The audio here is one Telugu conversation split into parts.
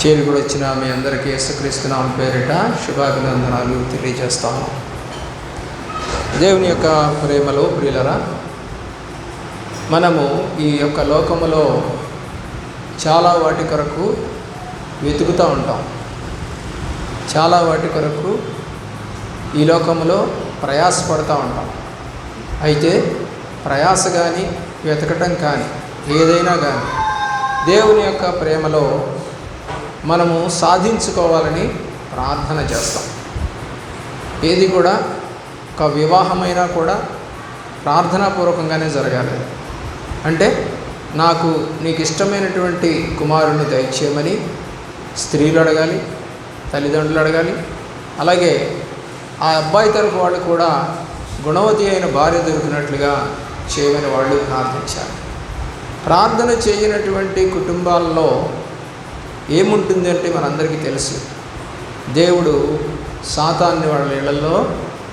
చేరుకుని వచ్చిన మీ అందరికీ యేసుక్రీస్తు నామమున పేరిట శుభాభినందనాలు తెలియజేస్తాము. దేవుని యొక్క ప్రేమలో ప్రియులరా, మనము ఈ యొక్క లోకములో చాలా వాటి కొరకు వెతుకుతూ ఉంటాం. చాలా వాటి కొరకు ఈ లోకములో ప్రయాసపడుతూ ఉంటాం. అయితే ప్రయాస కానీ వెతకటం కానీ ఏదైనా కానీ దేవుని యొక్క ప్రేమలో మనము సాధించుకోవాలని ప్రార్థన చేస్తాం. ఏది కూడా ఒక వివాహమైనా కూడా ప్రార్థనాపూర్వకంగానే జరగాలి. అంటే నీకు ఇష్టమైనటువంటి కుమారుని దయచేయమని స్త్రీలు అడగాలి, తల్లిదండ్రులు అడగాలి. అలాగే ఆ అబ్బాయి తరపు వాళ్ళు కూడా గుణవతి అయిన భార్య దొరికినట్లుగా చేయమని వాళ్ళు ప్రార్థించాలి. ప్రార్థన చేయనటువంటి కుటుంబాల్లో ఏముంటుందంటే మనందరికీ తెలుసు, దేవుడు సాతాన్ని వాళ్ళ ఇళ్లలో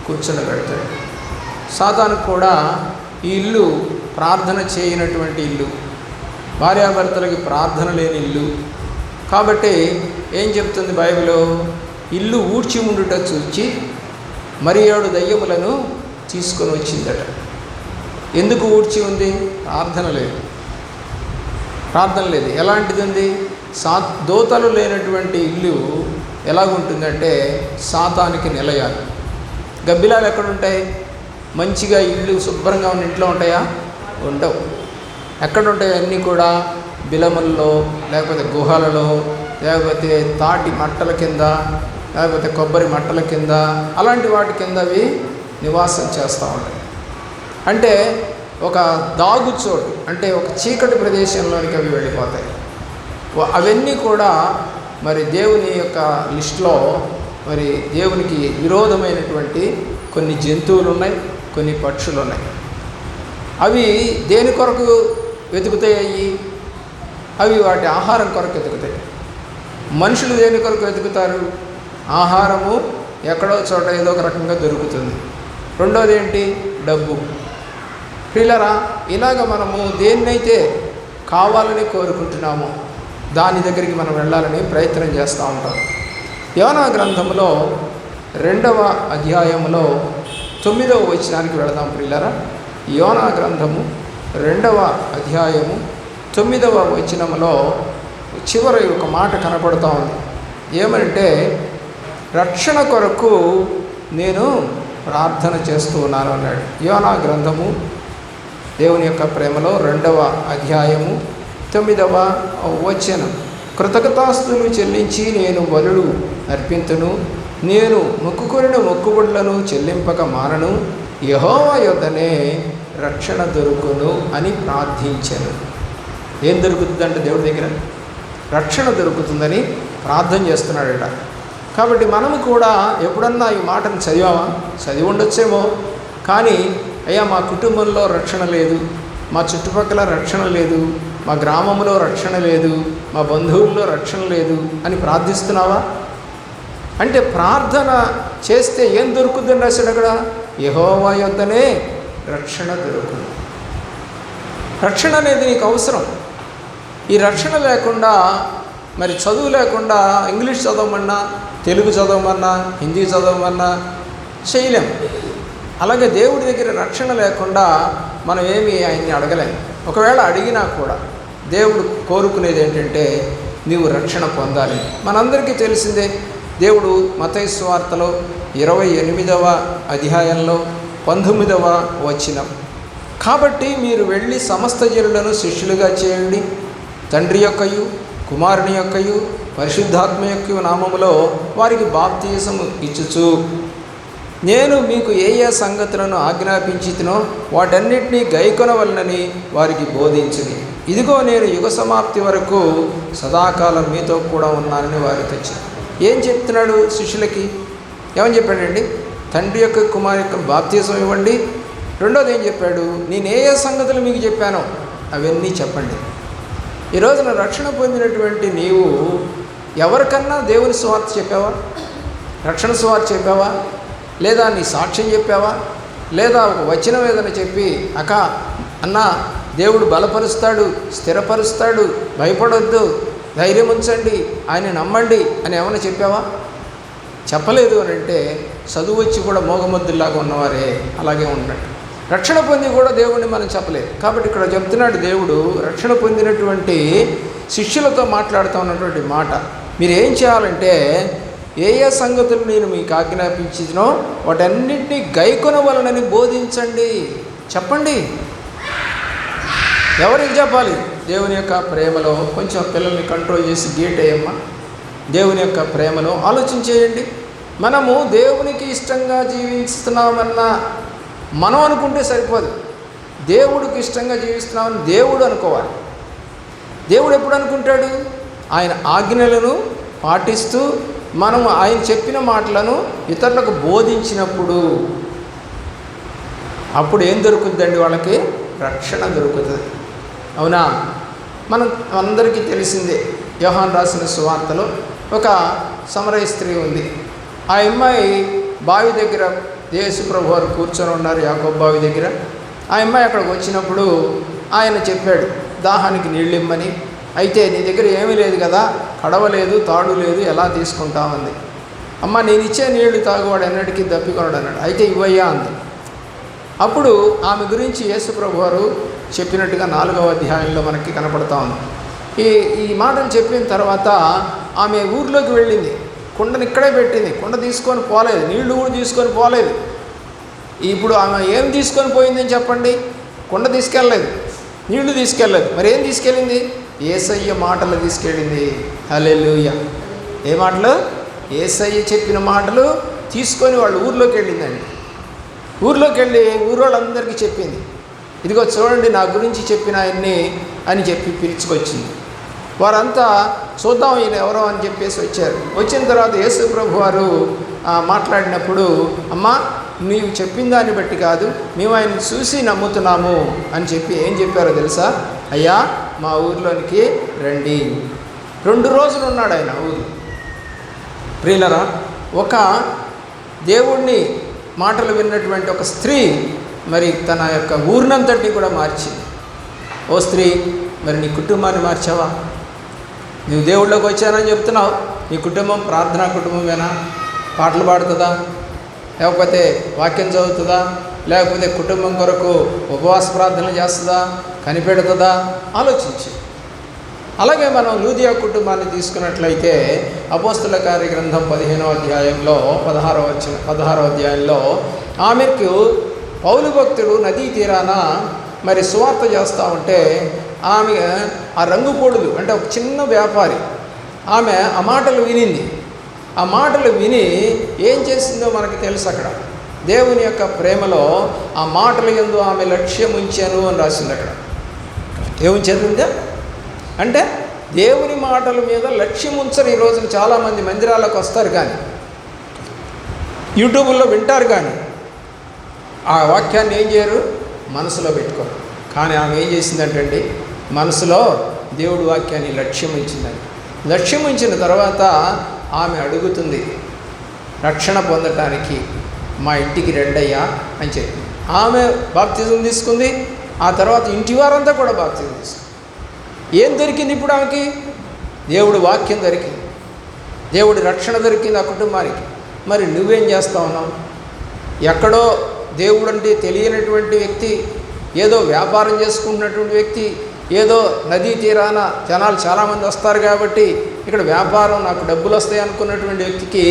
కూర్చొని సాతాను కూడా ఈ ఇల్లు ప్రార్థన చేయనటువంటి ఇల్లు, భార్యాభర్తలకి ప్రార్థన లేని ఇల్లు. కాబట్టి ఏం చెప్తుంది బైబిలు? ఇల్లు ఊడ్చి ఉండుట చూచి మరి 7 దయ్యములను తీసుకొని వచ్చిందట. ఎందుకు ఊడ్చి ఉంది? ప్రార్థన లేదు. ఎలాంటిది ఉంది? దోతలు లేనటువంటి ఇల్లు ఎలాగుంటుందంటే సాతానికి నిలయాలి. గబ్బిలాలు ఎక్కడుంటాయి? మంచిగా ఇల్లు శుభ్రంగా ఉన్న ఇంట్లో ఉంటాయా? ఉండవు. ఎక్కడుంటాయి? అన్నీ కూడా బిలముల్లో, లేకపోతే గుహలలో, లేకపోతే తాటి మట్టల కింద, లేకపోతే కొబ్బరి మట్టల కింద, అలాంటి వాటి కింద అవి నివాసం చేస్తూ ఉంటాయి. అంటే ఒక దాగు చోటు, అంటే ఒక చీకటి ప్రదేశంలోనికి అవి వెళ్ళిపోతాయి. అవన్నీ కూడా మరి దేవుని యొక్క లిస్టులో మరి దేవునికి విరోధమైనటువంటి కొన్ని జంతువులు ఉన్నాయి, కొన్ని పక్షులు ఉన్నాయి. అవి దేని కొరకు వెతుకుతాయి? అవి వాటి ఆహారం కొరకు వెతుకుతాయి. మనుషులు దేని కొరకు వెతుకుతారు? ఆహారము ఎక్కడో చోట ఏదో ఒక రకంగా దొరుకుతుంది. రెండోది ఏంటి? డబ్బు. ప్రియులరా, ఇలాగ మనము దేన్నైతే కావాలని కోరుకుంటున్నామో దాని దగ్గరికి మనం వెళ్ళాలని ప్రయత్నం చేస్తూ ఉంటాం. యోనా గ్రంథంలో 2వ అధ్యాయంలో 9వ వచనానికి వెళదాం ప్రియులరా. యోనా గ్రంథము 2వ అధ్యాయము 9వ వచనంలో చివరి ఒక మాట కనపడుతూ ఉంది. ఏమంటే, రక్షణ కొరకు నేను ప్రార్థన చేస్తూ ఉన్నాను అన్నాడు. యోనా గ్రంథము దేవుని యొక్క ప్రేమలో 2వ అధ్యాయము 9వ వచనం. కృతజ్ఞతాస్తుతులు చెల్లించి నేను బలులు అర్పింతును, నేను మొక్కుకొనిన మొక్కుబడులను చెల్లింపక మానను, యెహోవా యొద్దనే రక్షణ దొరుకును అని ప్రార్థించాను. ఏం దొరుకుతుందంటే దేవుడి దగ్గర రక్షణ దొరుకుతుందని ప్రార్థన చేస్తున్నాడట. కాబట్టి మనము కూడా ఎప్పుడన్నా ఈ మాటను చదివి ఉండొచ్చేమో, కానీ అయ్యా మా కుటుంబంలో రక్షణ లేదు, మా చుట్టుపక్కల రక్షణ లేదు, మా గ్రామంలో రక్షణ లేదు, మా బంధువుల్లో రక్షణ లేదు అని ప్రార్థిస్తున్నావా? అంటే ప్రార్థన చేస్తే ఏం దొరుకుతుందని రాశాడు అక్కడ? యెహోవా యొద్దనే రక్షణ దొరుకును. రక్షణ అనేది నీకు అవసరం. ఈ రక్షణ లేకుండా మరి చదువు లేకుండా ఇంగ్లీష్ చదవమన్నా, తెలుగు చదవమన్నా, హిందీ చదవమన్నా చేయలేం. అలాగే దేవుడి దగ్గర రక్షణ లేకుండా మనం ఏమి ఆయన్ని అడగలేం. ఒకవేళ అడిగినా కూడా దేవుడు కోరుకునేది ఏంటంటే నీవు రక్షణ పొందాలి. మనందరికీ తెలిసిందే, దేవుడు మత్తయి సువార్తలో 28వ అధ్యాయంలో 19వ వచనం, కాబట్టి మీరు వెళ్ళి సమస్త జనులను శిష్యులుగా చేయండి, తండ్రి యొక్కయు కుమారుని యొక్కయు పరిశుద్ధాత్మ యొక్క నామములో వారికి బాప్తిసము ఇచ్చుచు నేను మీకు ఏ సంగతులను ఆజ్ఞాపించితినో వాటన్నిటినీ గైకొనవలనని వారికి బోధించుని. ఇదిగో నేను యుగ సమాప్తి వరకు సదాకాలం మీతో కూడా ఉన్నానని వారికి తెచ్చాను. ఏం చెప్తున్నాడు శిష్యులకి? ఏమని చెప్పాడండి? తండ్రి యొక్క కుమారు యొక్క బాప్తిసం ఇవ్వండి. రెండోది ఏం చెప్పాడు? నేను ఏ సంగతులు మీకు చెప్పానో అవన్నీ చెప్పండి. ఈ రోజున రక్షణ పొందినటువంటి నీవు ఎవరికన్నా దేవుని సువార్త చెప్పావా? రక్షణ సువార్త చెప్పావా? లేదా నీ సాక్ష్యం చెప్పావా? లేదా ఒక వచనం ఏదైనా చెప్పి అన్నా దేవుడు బలపరుస్తాడు, స్థిరపరుస్తాడు, భయపడొద్దు, ధైర్యం ఉంచండి, ఆయన నమ్మండి అని ఏమైనా చెప్పావా? చెప్పలేదు అని అంటే చదువు వచ్చి కూడా మోగమద్దులాగా ఉన్నవారే అలాగే ఉన్నట్టు. రక్షణ పొంది కూడా దేవుడిని మనం చెప్పలేదు. కాబట్టి ఇక్కడ చెప్తున్నాడు దేవుడు రక్షణ పొందినటువంటి శిష్యులతో మాట్లాడుతూ ఉన్నటువంటి మాట, మీరు ఏం చేయాలంటే ఏ ఏ సంగతులు నేను మీకు ఆజ్ఞాపించినో వాటన్నింటినీ గైకొనవలనని బోధించండి. చెప్పండి. ఎవరికి చెప్పాలి? దేవుని యొక్క ప్రేమలో కొంచెం పిల్లల్ని కంట్రోల్ చేసి గేట్ వేయమ్మా. దేవుని యొక్క ప్రేమలో ఆలోచించేయండి. మనము దేవునికి ఇష్టంగా జీవిస్తున్నామన్న మనం అనుకుంటే సరిపోదు. దేవుడికి ఇష్టంగా జీవిస్తున్నామని దేవుడు అనుకోవాలి. దేవుడు ఎప్పుడు అనుకుంటాడు? ఆయన ఆజ్ఞలను పాటిస్తూ మనము ఆయన చెప్పిన మాటలను ఇతరులకు బోధించినప్పుడు. అప్పుడు ఏం దొరుకుతుందండి? వాళ్ళకి రక్షణ దొరుకుతుంది. అవునా? మనం అందరికీ తెలిసిందే. యోహాను రాసిన సువార్తలో ఒక సమరయ స్త్రీ ఉంది. ఆ అమ్మాయి బావి దగ్గర యేసు ప్రభు వారు కూర్చొని ఉన్నారు, యాకోబు బావి దగ్గర. ఆ అమ్మాయి అక్కడికి వచ్చినప్పుడు ఆయన చెప్పాడు దాహానికి నీళ్ళు ఇమ్మని. అయితే నీ దగ్గర ఏమీ లేదు కదా, కడవ లేదు, తాడు లేదు, ఎలా తీసుకుంటామంది. అమ్మ నేను ఇచ్చే నీళ్లు తాగువాడు ఎన్నటికీ దప్పికొనడు అన్నాడు. అయితే ఇవ్వయ్యా అంది. అప్పుడు ఆమె గురించి యేసు ప్రభు వారు చెప్పినట్టుగా 4వ అధ్యాయంలో మనకి కనపడతా ఉంది. ఈ మాటలు చెప్పిన తర్వాత ఆమె ఊర్లోకి వెళ్ళింది. కుండను ఇక్కడే పెట్టింది. కుండ తీసుకొని పోలేదు, నీళ్లు కూడా తీసుకొని పోలేదు. ఇప్పుడు ఆమె ఏం తీసుకొని పోయిందని చెప్పండి? కుండ తీసుకెళ్ళలేదు, నీళ్లు తీసుకెళ్ళలేదు. మరి ఏం తీసుకెళ్ళింది? యేసయ్య మాటలు తీసుకెళ్ళింది. హల్లెలూయా. ఏ మాటలు? యేసయ్య చెప్పిన మాటలు తీసుకొని వాళ్ళు ఊర్లోకి వెళ్ళిందండి. ఊర్లోకి వెళ్ళి ఊరోళ్ళందరికీ చెప్పింది. ఇదిగో చూడండి నా గురించి చెప్పిన ఆయన్ని అని చెప్పి పిలుచుకొచ్చింది. వారంతా చూద్దాం ఈయన ఎవరో అని చెప్పేసి వచ్చారు. వచ్చిన తర్వాత యేసు ప్రభు వారు మాట్లాడినప్పుడు, అమ్మా నీవు చెప్పిన దాన్ని బట్టి కాదు, మేము ఆయన చూసి నమ్ముతున్నాము అని చెప్పి ఏం చెప్పారో తెలుసా? అయ్యా మా ఊరిలోనికి రండి. 2 రోజులు ఉన్నాడు ఆయన ఊరు. ప్రియులరా, ఒక దేవుణ్ణి మాటలు విన్నటువంటి ఒక స్త్రీ మరి తన యొక్క ఊరినంతటిని కూడా మార్చింది. ఓ స్త్రీ, మరి నీ కుటుంబాన్ని మార్చావా? నువ్వు దేవుళ్ళలోకి వచ్చానని చెప్తున్నావు, నీ కుటుంబం ప్రార్థనా కుటుంబమేనా? పాటలు పాడుతుందా? లేకపోతే వాక్యం చదువుతుందా? లేకపోతే కుటుంబం కొరకు ఉపవాస ప్రార్థనలు చేస్తుందా? కనిపెడుతుందా? ఆలోచించి. అలాగే మనం లూదియా కుటుంబాన్ని తీసుకున్నట్లయితే అపోస్తలుల కార్య గ్రంథం 15వ అధ్యాయంలో 16వ అధ్యాయంలో ఆమెకు పౌలు భక్తుడు నదీ తీరాన మరి సువార్త చేస్తూ ఉంటే ఆమె ఆ రంగుపొడులు అంటే ఒక చిన్న వ్యాపారి, ఆమె ఆ మాటలు వినింది. ఆ మాటలు విని ఏం చేసిందో మనకి తెలుసు. అక్కడ దేవుని యొక్క ప్రేమలో ఆ మాటల యందు ఆమె లక్ష్యం ఉంచాను అని రాసింది. అక్కడ ఏముంచేది అంటే దేవుని మాటల మీద లక్ష్యం ఉంచరు. ఈ రోజున చాలామంది మందిరాలకు వస్తారు కానీ యూట్యూబ్లో వింటారు కానీ ఆ వాక్యాన్ని ఏం చేయరు, మనసులో పెట్టుకోరు. కానీ ఆమె ఏం చేసిందంటే మనసులో దేవుడి వాక్యాన్ని లక్ష్యం ఉంచిందండి. లక్ష్యం ఉంచిన తర్వాత ఆమె అడుగుతుంది, రక్షణ పొందటానికి మా ఇంటికి రెండయ్యా అని చెప్పి ఆమె బాప్తిజం తీసుకుంది. ఆ తర్వాత ఇంటి వారంతా కూడా బాప్తిజం తీసుకుంది. ఏం దొరికింది ఇప్పుడు ఆమెకి? దేవుడి వాక్యం దొరికింది, దేవుడి రక్షణ దొరికింది ఆ కుటుంబానికి. మరి నువ్వేం చేస్తా ఉన్నావు? ఎక్కడో దేవుడు అంటే తెలియనటువంటి వ్యక్తి, ఏదో వ్యాపారం చేసుకుంటున్నటువంటి వ్యక్తి, ఏదో నదీ తీరాన జనాలు చాలామంది వస్తారు కాబట్టి ఇక్కడ వ్యాపారం నాకు డబ్బులు వస్తాయి అనుకున్నటువంటి వ్యక్తికి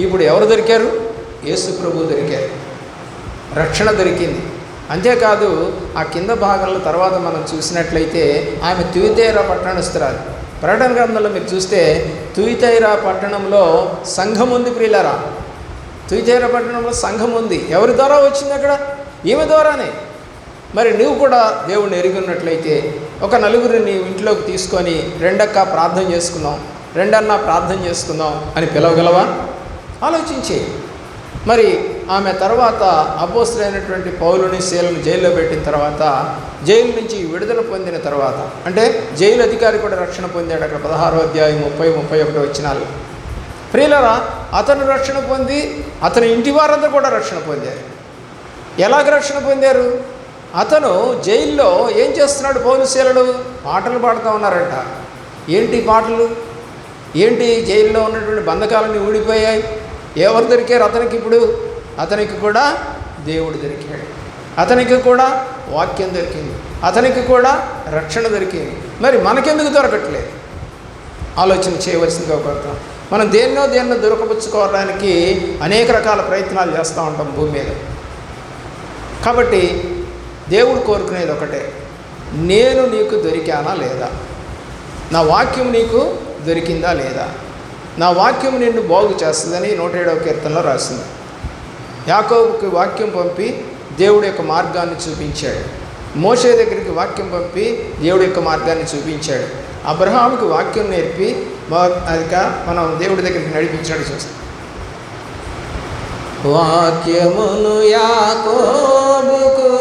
ఇప్పుడు ఎవరు దొరికారు? యేసు ప్రభు దొరికారు, రక్షణ దొరికింది. అంతేకాదు ఆ కింద భాగంలో తర్వాత మనం చూసినట్లయితే ఆమె తుయితైరా పట్టణస్తురాలు. ప్రకటన గ్రంథంలో మీరు చూస్తే తుయితైరా పట్టణంలో సంఘం ఉంది. ప్రియులారా, తుయితైరా పట్టణంలో సంఘం ఉంది. ఎవరి ద్వారా వచ్చింది? అక్కడ ఈమె ద్వారానే. మరి నువ్వు కూడా దేవుణ్ణి ఎరిగి ఉన్నట్లయితే ఒక నలుగురిని నీ ఇంట్లోకి తీసుకొని రెండక్క ప్రార్థన చేసుకుందాం, రెండన్నా ప్రార్థన చేసుకుందాం అని పిలవగలవా? ఆలోచించే. మరి ఆమె తర్వాత అపోస్తలుడైనటువంటి పౌలుని శీలను జైల్లో పెట్టిన తర్వాత, జైలు నుంచి విడుదల పొందిన తర్వాత, అంటే జైలు అధికారి కూడా రక్షణ పొందాడు. అక్కడ 16వ అధ్యాయం 30-31 వచనాలు. ప్రియులరా, అతను రక్షణ పొంది అతని ఇంటి వారంతా కూడా రక్షణ పొందారు. ఎలాగ రక్షణ పొందారు? అతను జైల్లో ఏం చేస్తున్నాడు? పౌలు శీలలు పాటలు పాడుతూ ఉన్నారంట. ఏంటి పాటలు, ఏంటి జైల్లో ఉన్నటువంటి బంధకాలన్నీ ఊడిపోయాయి. ఎవరు దొరికారు అతనికి? ఇప్పుడు అతనికి కూడా దేవుడు దొరికాడు, అతనికి కూడా వాక్యం దొరికింది, అతనికి కూడా రక్షణ దొరికింది. మరి మనకెందుకు దొరకట్లేదు? ఆలోచన చేయవలసిందిగా కోరుతాం. మనం దేన్నో దొరకపుచ్చుకోవడానికి అనేక రకాల ప్రయత్నాలు చేస్తూ ఉంటాం భూమి మీద. కాబట్టి దేవుడు కోరుకునేది ఒకటే, నేను నీకు దొరికానా లేదా, నా వాక్యం నీకు దొరికిందా లేదా, నా వాక్యం నిన్ను బాగు చేస్తుందని 107వ కీర్తనలో రాసింది. యాకోబుకి వాక్యం పంపి దేవుడి యొక్క మార్గాన్ని చూపించాడు. మోషే దగ్గరికి వాక్యం పంపి దేవుడి యొక్క మార్గాన్ని చూపించాడు. అబ్రహాముకి వాక్యం నేర్పి అదిగా మనం దేవుడి దగ్గరికి నడిపించాడు. చూస్తాం వాక్యమును యాకోబుకు,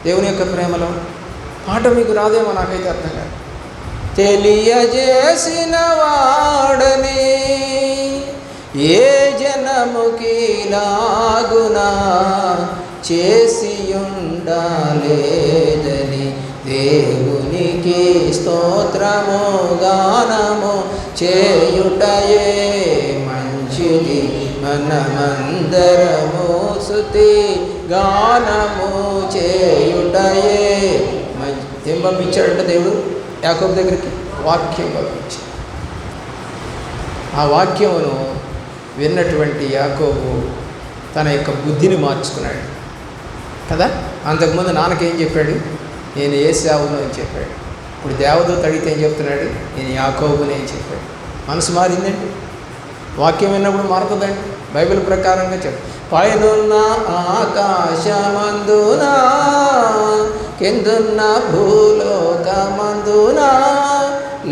దేవుని యొక్క ప్రేమలో పాట మీకు రాదేమో, నాకైతే అర్థం కాదు. తెలియజేసిన వాడని ఏ జనముకి లాగునా చేసి ఉండాలేదని దేవునికి స్తోత్రము గానము చేయుటయే మంచిది, మనమందరము స్తుతి గానము చేయుటయే మంచి. ఏం పంపించాడంటే దేవుడు యాకోబు దగ్గరికి వాక్యం పంపించాడు. ఆ వాక్యమును విన్నటువంటి యాకోబు తన యొక్క బుద్ధిని మార్చుకున్నాడు కదా. అంతకుముందు నాన్నకేం చెప్పాడు? నేను ఏశావును అని చెప్పాడు. ఇప్పుడు దేవదూత అడిగితే ఏం చెప్తున్నాడు? నేను యాకోబుని అని చెప్పాడు. మనసు మారిందండి. వాక్యం విన్నప్పుడు మారుతుందండి. బైబిల్ ప్రకారంగా చెప్పు. పైనున్న ఆకాశమందున కిందున్న భూలోకమందున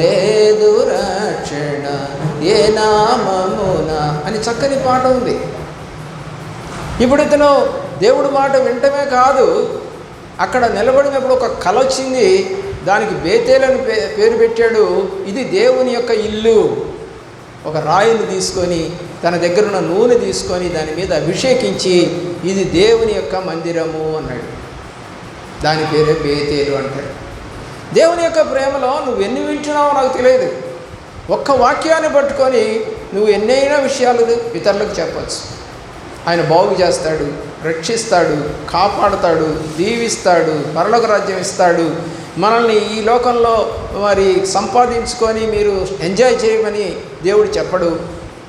లేదు రక్షణ ఏ నామమున అని చక్కని పాట ఉంది. ఇప్పుడు ఇతను దేవుడి మాట వింటమే కాదు, అక్కడ నిలబడినప్పుడు ఒక కల వచ్చింది. దానికి బేతేలని పేరు పెట్టాడు. ఇది దేవుని యొక్క ఇల్లు. ఒక రాయిని తీసుకొని తన దగ్గర ఉన్న నూనె తీసుకొని దాని మీద అభిషేకించి ఇది దేవుని యొక్క మందిరము అన్నాడు. దాని పేరే బేతేలు అంటారు. దేవుని యొక్క ప్రేమలో నువ్వు ఎన్ని వింటున్నావో నాకు తెలియదు. ఒక్క వాక్యాన్ని పట్టుకొని నువ్వు ఎన్నైనా విషయాలు ఇతరులకు చెప్పచ్చు. ఆయన బాగు చేస్తాడు, రక్షిస్తాడు, కాపాడుతాడు, దీవిస్తాడు, పరలోక రాజ్యం ఇస్తాడు. మనల్ని ఈ లోకంలో మరి సంపాదించుకొని మీరు ఎంజాయ్ చేయమని దేవుడు చెప్పడు.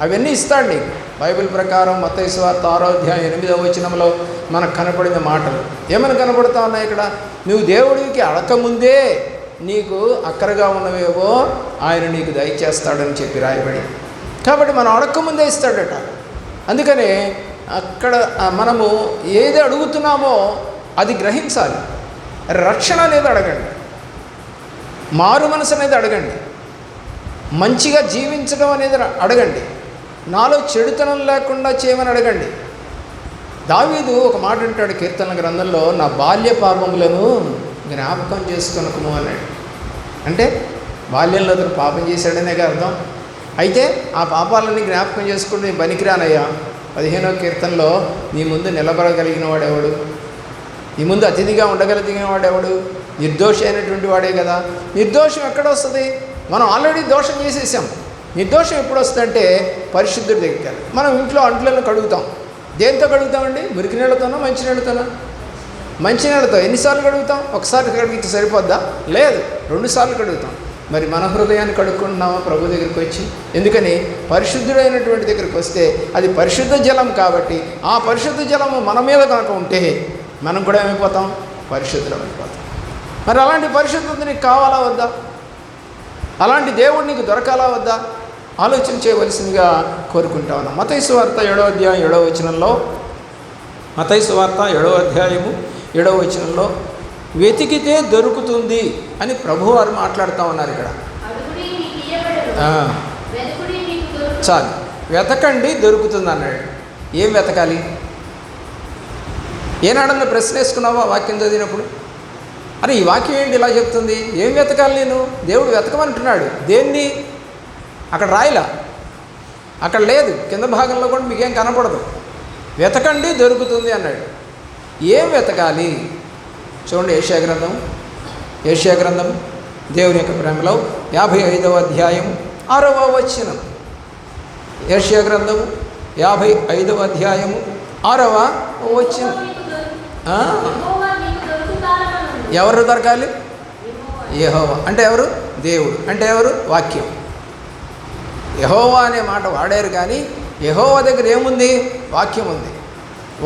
అవన్నీ ఇస్తాడు నీకు. బైబిల్ ప్రకారం మత్తయి సువార్త 6వ అధ్యాయం 8వ వచనంలో మనకు కనపడిన మాటలు ఏమైనా కనపడతా ఉన్నాయి ఇక్కడ? నువ్వు దేవుడికి అడగకముందే నీకు అక్కరగా ఉన్నవేవో ఆయన నీకు దయచేస్తాడని చెప్పి రాయబడి. కాబట్టి మనం అడగకముందే ఇస్తాడట. అందుకనే అక్కడ మనము ఏది అడుగుతున్నామో అది గ్రహించాలి. రక్షణ అనేది అడగండి, మారు మనసు అనేది అడగండి, మంచిగా జీవించడం అనేది అడగండి, నాలో చెడుతనం లేకుండా చేయమని అడగండి. దావీదు ఒక మాట అంటాడు కీర్తనల గ్రంథంలో, నా బాల్య పాపములను జ్ఞాపకం చేసుకొనకము అన్నాడు. అంటే బాల్యంలో అతను పాపం చేశాడనే అర్థం. అయితే ఆ పాపాలన్నీ జ్ఞాపకం చేసుకుంటే నీ పనికిరానయ్యా. 15వ కీర్తనలో నీ ముందు నిలబడగలిగిన వాడెవడు, నీ ముందు అతిథిగా ఉండగలిగిన వాడెవడు? నిర్దోషి అయినటువంటి వాడే కదా. నిర్దోషం ఎక్కడ వస్తుంది? మనం ఆల్రెడీ దోషం చేసేసాం. నిర్దోషం ఎప్పుడు వస్తుందంటే పరిశుద్ధుడి దగ్గరికి వెళ్ళి మనం ఇంట్లో అంట్లను కడుగుతాం. దేంతో కడుగుతామండి? మురికి నీళ్ళతోనా మంచి నీళ్ళతోనా? మంచి నీళ్ళతో. ఎన్నిసార్లు కడుగుతాం? ఒకసారి కడిగితే సరిపోద్దా? లేదు, 2 సార్లు కడుగుతాం. మరి మన హృదయాన్ని కడుక్కుంటున్నామా ప్రభు దగ్గరికి వచ్చి? ఎందుకని? పరిశుద్ధుడైనటువంటి దగ్గరికి వస్తే అది పరిశుద్ధ జలం కాబట్టి ఆ పరిశుద్ధ జలము మన మీద కనుక ఉంటే మనం కూడా ఏమైపోతాం? పరిశుద్ధులం అయిపోతాం. మరి అలాంటి పరిశుద్ధత నీకు కావాలా వద్దా? అలాంటి దేవుడు నీకు దొరకాలా వద్దా? ఆలోచన చేయవలసిందిగా కోరుకుంటా ఉన్నాం. మత్తయి సువార్త 7వ అధ్యాయం 7వ వచనంలో, మత్తయి సువార్త 7వ అధ్యాయము 7వ వచనంలో వెతికితే దొరుకుతుంది అని ప్రభువారు మాట్లాడుతూ ఉన్నారు ఇక్కడ. చాలు, వెతకండి దొరుకుతుంది అన్నాడు. ఏం వెతకాలి? ఏనాడన్నా ప్రశ్న వేసుకున్నావా వాక్యం చదివినప్పుడు? అరే ఈ వాక్యం ఏంటి ఇలా చెప్తుంది? ఏం వెతకాలి నేను? దేవుడు వెతకమంటున్నాడు. దేన్ని? అక్కడ రాయిలా, అక్కడ లేదు, కింద భాగంలో కూడా మీకేం కనపడదు. వెతకండి దొరుకుతుంది అన్నాడు. ఏం వెతకాలి? చూడండి, ఏషియా గ్రంథం దేవుని యొక్క ప్రేమలో 55వ అధ్యాయం 6వ వచనం. యెషయా గ్రంథము 55వ అధ్యాయము 6వ వచనం. ఎవరు దొరకాలి? యెహోవా. అంటే ఎవరు? దేవుడు. అంటే ఎవరు? వాక్యం. యెహోవా అనే మాట వాడారు, కానీ యెహోవా దగ్గర ఏముంది? వాక్యం ఉంది.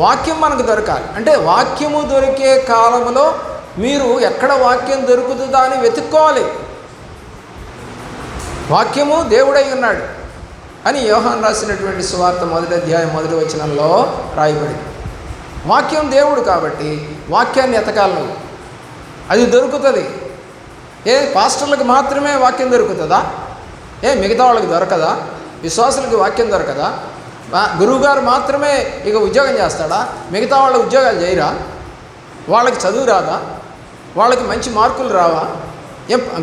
వాక్యం మనకు దొరకాలి. అంటే వాక్యము దొరికే కాలంలో మీరు ఎక్కడ వాక్యం దొరుకుతుందా అని వెతుక్కోవాలి. వాక్యము దేవుడై ఉన్నాడు అని యోహాను రాసినటువంటి సువార్త 1వ అధ్యాయం 1వ వచనంలో రాయబడింది. వాక్యం దేవుడు కాబట్టి వాక్యాన్ని ఎతకాలి నువ్వు. అది దొరుకుతుంది. పాస్టర్లకు మాత్రమే వాక్యం దొరుకుతుందా? మిగతా వాళ్ళకి దొరకదా? విశ్వాసులకి వాక్యం దొరకదా? గురువుగారు మాత్రమే ఇక ఉద్యోగం చేస్తాడా? మిగతా వాళ్ళ ఉద్యోగాలు చేయరా? వాళ్ళకి చదువు రాదా? వాళ్ళకి మంచి మార్కులు రావా?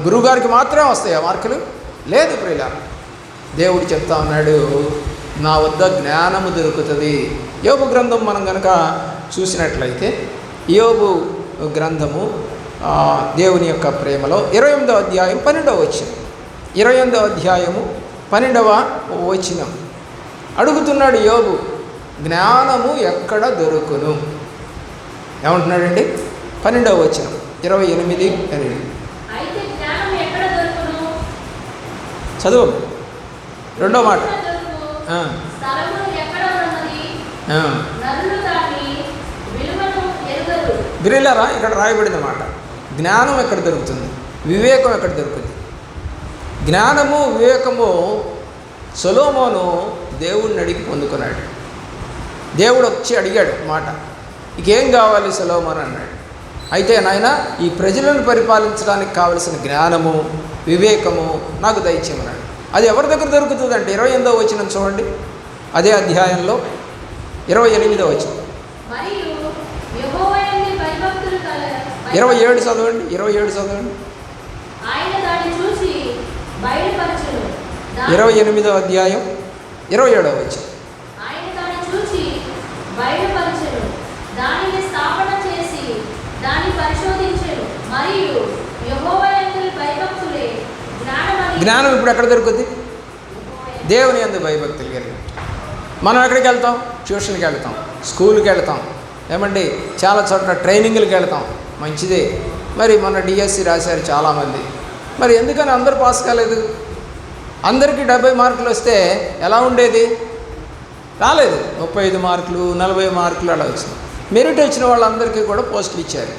గురువుగారికి మాత్రమే వస్తాయా మార్కులు? లేదు ప్రియులారా. దేవుడు చెప్తా ఉన్నాడు, నా వద్ద జ్ఞానము దొరుకుతుంది. యోబు గ్రంథం మనం కనుక చూసినట్లయితే, యోబు గ్రంథము దేవుని యొక్క ప్రేమలో 28వ అధ్యాయం 12వ వచనం. 28వ అధ్యాయము 12వ వచనం అడుగుతున్నాడు యోబు, జ్ఞానము ఎక్కడ దొరుకును? ఏమంటున్నాడండి? 12వ వచనం 28, 12. చదువు రెండో మాట. బిరిలారా, ఇక్కడ రాయబడిన మాట. జ్ఞానం ఎక్కడ దొరుకుతుంది? వివేకం ఎక్కడ దొరుకుతుంది? జ్ఞానము వివేకము సొలొమోను దేవుణ్ణి అడిగి పొందుకున్నాడు. దేవుడు వచ్చి అడిగాడు మాట, ఇకేం కావాలి సొలొమోను అన్నాడు. అయితే నాయన, ఈ ప్రజలను పరిపాలించడానికి కావలసిన జ్ఞానము వివేకము నాకు దయచేయమన్నాడు. అది ఎవరి దగ్గర దొరుకుతుంది అంటే 28వ వచనం చూడండి. అదే అధ్యాయంలో 28వ వచనం. 27 చదవండి. 27 చదవండి. 28వ అధ్యాయం 27వ వచనం. జ్ఞానం ఇప్పుడు ఎక్కడ దొరుకుతుంది? దేవుని యందు భయభక్తులు కలిగి. మనం ఎక్కడికి వెళ్తాం? ట్యూషన్కి వెళ్తాం, స్కూల్కి వెళ్తాం, ఏమండి చాలా చోట్ల ట్రైనింగ్లకి వెళ్తాం. మంచిదే. మరి మన డిఎస్సి రాశారు చాలామంది. మరి ఎందుకని అందరూ పాస్ కాలేదు? అందరికీ 70 మార్కులు వస్తే ఎలా ఉండేది? రాలేదు. 35 మార్కులు 40 మార్కులు అలా వచ్చినాయి. మెరిట్ వచ్చిన వాళ్ళందరికీ కూడా పోస్టులు ఇచ్చారు.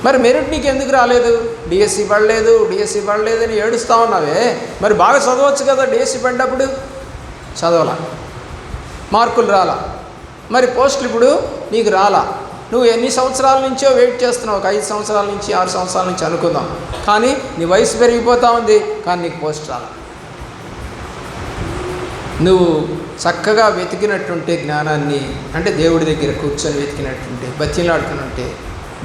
మరి మెరిట్ నీకు ఎందుకు రాలేదు? డిఎస్సి పడలేదని ఏడుస్తూ ఉన్నావే. మరి బాగా చదవచ్చు కదా. డిఎస్సి పడ్డప్పుడు చదవాలా, మార్కులు రాలా, మరి పోస్టులు ఇప్పుడు నీకు రాలా. నువ్వు ఎన్ని సంవత్సరాల నుంచో వెయిట్ చేస్తున్నావు? ఒక 5 సంవత్సరాల నుంచి 6 సంవత్సరాల నుంచి అనుకుందాం. కానీ నీ వయసు పెరిగిపోతూ ఉంది, కానీ నీకు పోస్ట్ రాలా. నువ్వు చక్కగా వెతికినట్టుంటే జ్ఞానాన్ని, అంటే దేవుడి దగ్గర కూర్చొని వెతికినట్టుంటే, బతిలాడుకున్నట్టే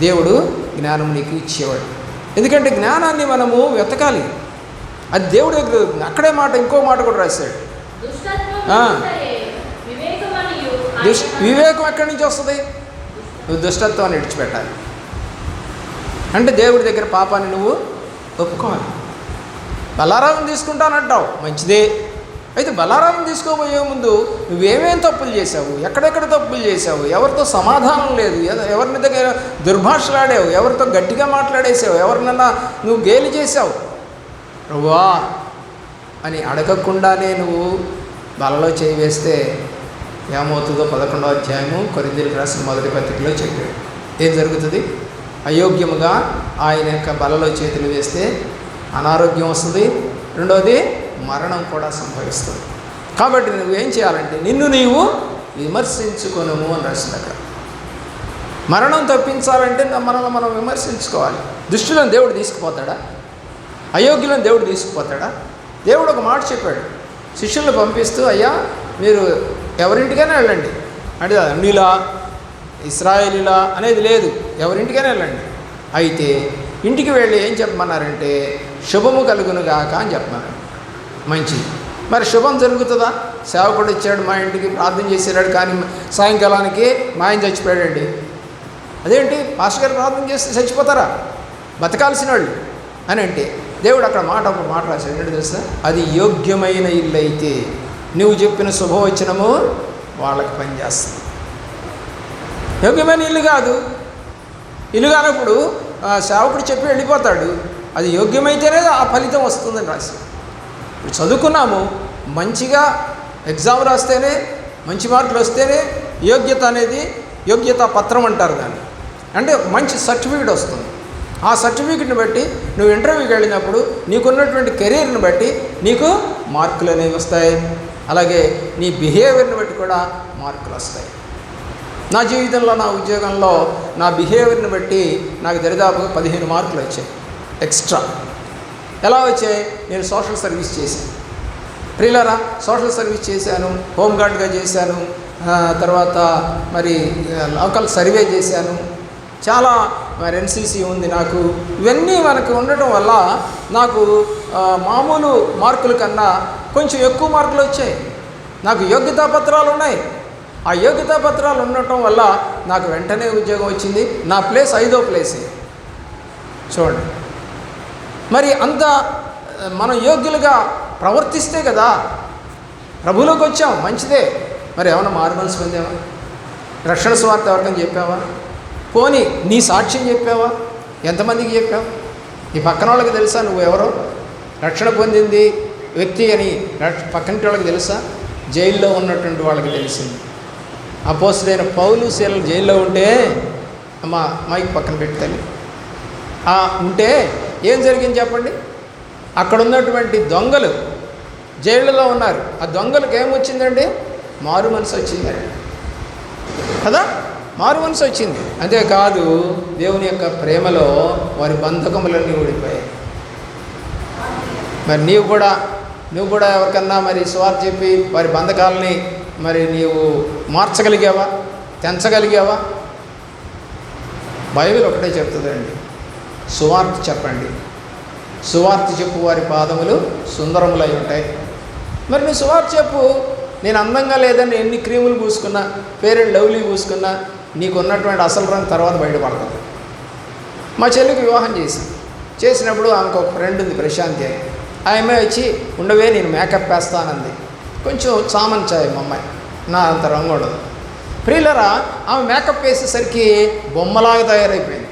దేవుడు జ్ఞానం నీకు ఇచ్చేవాడు. ఎందుకంటే జ్ఞానాన్ని మనము వెతకాలి. అది దేవుడి దగ్గర. అక్కడే మాట, ఇంకో మాట కూడా రాశాడు. వివేకం ఎక్కడి నుంచి వస్తుంది? నువ్వు దుష్టత్వాన్ని విడిచిపెట్టాలి. అంటే దేవుడి దగ్గర పాపాన్ని నువ్వు ఒప్పుకోవాలి. బలారావం తీసుకుంటానంటావు, మంచిదే. అయితే బలారావం తీసుకోబోయే ముందు నువ్వేమేం తప్పులు చేసావు, ఎక్కడెక్కడ తప్పులు చేసావు, ఎవరితో సమాధానం లేదు, ఎవరిని దగ్గర దుర్భాషలాడావు, ఎవరితో గట్టిగా మాట్లాడేసావు, ఎవరినన్నా నువ్వు గేలి చేసావు, ప్రభువా అని అడగకుండానే నువ్వు బలలో చేయి వేస్తే ఏమవుతుందో 11వ అధ్యాయము కొరింథీయులకు రాసిన 1వ పత్రికలో చెప్పాడు. ఏం జరుగుతుంది? అయోగ్యముగా ఆయన యొక్క బలలో చేతులు వేస్తే అనారోగ్యం వస్తుంది, రెండోది మరణం కూడా సంభవిస్తుంది. కాబట్టి నువ్వేం చేయాలంటే నిన్ను నీవు విమర్శించుకొనుము అని రాసింది అక్కడ. మరణం తప్పించాలంటే మనల్ని మనం విమర్శించుకోవాలి. దుష్టులను దేవుడు తీసుకుపోతాడా? అయోగ్యులను దేవుడు తీసుకుపోతాడా? దేవుడు ఒక మాట చెప్పాడు శిష్యులను పంపిస్తూ, అయ్యా మీరు ఎవరింటికైనా వెళ్ళండి అంటే, అన్యులా ఇశ్రాయేలీలా అనేది లేదు, ఎవరింటికైనా వెళ్ళండి. అయితే ఇంటికి వెళ్ళి ఏం చెప్పమన్నారంటే, శుభము కలుగునుగాక అని చెప్పమన్నారు. మంచిది. మరి శుభం జరుగుతుందా? సేవకుడు ఇచ్చాడు మా ఇంటికి, ప్రార్థన చేసేవాడు, కానీ సాయంకాలానికి మా ఆయన చచ్చిపోయాడండి. అదేంటి? పాస్టర్ గారు ప్రార్థన చేస్తే చచ్చిపోతారా? బతకాల్సిన వాళ్ళు. అని అంటే దేవుడు అక్కడ ఒక మాట రాశాడు. ఏంటో తెలుసా? అది యోగ్యమైన ఇల్లు అయితే నువ్వు చెప్పిన శుభవచనము వాళ్ళకి పనిచేస్తుంది. యోగ్యమైన ఇల్లు కాదు. ఇల్లు కానప్పుడు సేవకుడు చెప్పి వెళ్ళిపోతాడు. అది యోగ్యమైతేనే ఆ ఫలితం వస్తుందని రాసి. ఇప్పుడు చదువుకున్నాము, మంచిగా ఎగ్జామ్ రాస్తేనే, మంచి మార్కులు వస్తేనే యోగ్యత అనేది, యోగ్యతా పత్రం అంటారు దాన్ని. అంటే మంచి సర్టిఫికేట్ వస్తుంది. ఆ సర్టిఫికేట్ని బట్టి నువ్వు ఇంటర్వ్యూకి వెళ్ళినప్పుడు నీకున్నటువంటి కెరీర్ని బట్టి నీకు మార్కులు అనేవి వస్తాయి. అలాగే నీ బిహేవియర్ని బట్టి కూడా మార్కులు వస్తాయి. నా జీవితంలో, నా ఉద్యోగంలో నా బిహేవియర్ని బట్టి నాకు దరిదాపుగా 15 మార్కులు వచ్చాయి ఎక్స్ట్రా. ఎలా వచ్చాయి? నేను సోషల్ సర్వీస్ చేశాను. ప్రియులారా, సోషల్ సర్వీస్ చేశాను, హోంగార్డ్గా చేశాను, తర్వాత మరి లోకల్ సర్వే చేశాను, చాలా మరి ఎన్సీసీ ఉంది నాకు. ఇవన్నీ మనకు ఉండటం వల్ల నాకు మామూలు మార్కుల కన్నా కొంచెం ఎక్కువ మార్కులు వచ్చాయి. నాకు యోగ్యతా పత్రాలు ఉన్నాయి. ఆ యోగ్యతా పత్రాలు ఉండటం వల్ల నాకు వెంటనే ఉద్యోగం వచ్చింది. నా ప్లేస్ 5వ ప్లేసే. చూడండి, మరి అంత మనం యోగ్యులుగా ప్రవర్తిస్తే కదా ప్రభువులోకి వచ్చాం, మంచిదే. మరి ఏమన్నా మారుమనసు పొందావా? రక్షణ సువార్త ఎవరికైనా చెప్పావా? పోనీ నీ సాక్ష్యం చెప్పావా? ఎంతమందికి చెప్పావు? నీ పక్కన వాళ్ళకి తెలుసా నువ్వు ఎవరో? రక్షణ పొందింది వ్యక్తి అని పక్కన వాళ్ళకి తెలుసా? జైల్లో ఉన్నటువంటి వాళ్ళకి తెలిసింది. అపోస్తలుడైన పౌలు శీలలు జైల్లో ఉంటే, అమ్మా మైక్ పక్కన పెట్టాలి, ఉంటే ఏం జరిగింది చెప్పండి? అక్కడ ఉన్నటువంటి దొంగలు జైళ్ళలో ఉన్నారు. ఆ దొంగలకు ఏమొచ్చిందండి? మారు మనసు వచ్చిందండి కదా, మారు మనసు వచ్చింది. అంతేకాదు దేవుని యొక్క ప్రేమలో వారి బంధకములన్నీ ఊడిపోయాయి. మరి నువ్వు కూడా ఎవరికన్నా మరి సువార్త చెప్పి వారి బంధకాలని మరి నీవు మార్చగలిగావా? తెంచగలిగావా? బైబిల్ ఒకటే చెప్తుందండి, సువార్త చెప్పండి, సువార్త చెప్పు వారి పాదములు సుందరములై ఉంటాయి. మరి నువ్వు సువార్త చెప్పు. నేను అందంగా లేదని ఎన్ని క్రీములు పూసుకున్నా, ఫెయిర్ అండ్ లవ్లీ పూసుకున్నా, నీకు ఉన్నటువంటి అసలు రంగు తర్వాత బయటపడుతుంది. మా చెల్లికి వివాహం చేసినప్పుడు ఆమెకు ఒక ఫ్రెండ్ ఉంది, ప్రశాంతి అని. ఆమె వచ్చి ఉండవే నేను మేకప్ వేస్తానంది. కొంచెం చామన్ చాయ్ మా అమ్మాయి, నా అంత రంగు ఉండదు. ప్రియులరా, ఆమె మేకప్ వేసేసరికి బొమ్మలాగా తయారైపోయింది.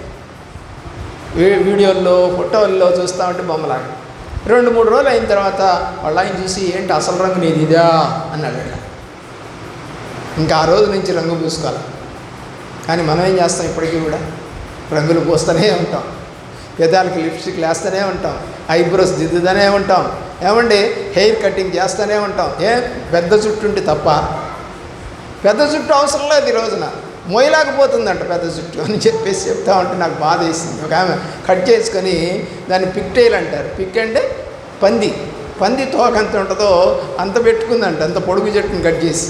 వీడియోల్లో ఫోటోల్లో చూస్తూ ఉంటే బొమ్మలాగా. 2-3 రోజులు అయిన తర్వాత వాళ్ళ ఆయన చూసి, ఏంటి అసలు రంగు నీది ఇదా అన్నాడు. ఇంకా ఆ రోజు నుంచి రంగు పూసుకోవాలి. కానీ మనం ఏం చేస్తాం? ఇప్పటికీ కూడా రంగులు పూస్తూనే ఉంటాం, పెదాలకి లిప్స్టిక్ వేస్తూనే ఉంటాం, ఐబ్రోస్ దిద్దుతూనే ఉంటాం, ఏమండి హెయిర్ కటింగ్ చేస్తూనే ఉంటాం. పెద్ద జుట్టు ఉంటే తప్ప? పెద్ద జుట్టు అవసరం లేదు. ఈ రోజున మోయలేకపోతుందంట పెద్ద జుట్టు అని చెప్పేసి చెప్తా ఉంటే నాకు బాధ వేసింది. ఒక ఆమె కట్ చేసుకొని దాన్ని పిక్టైల్ అంటారు. పిక్ అంటే పంది తోక ఎంత ఉంటుందో అంత పెట్టుకుందంట, అంత పొడుగు జట్టుని కట్ చేసి.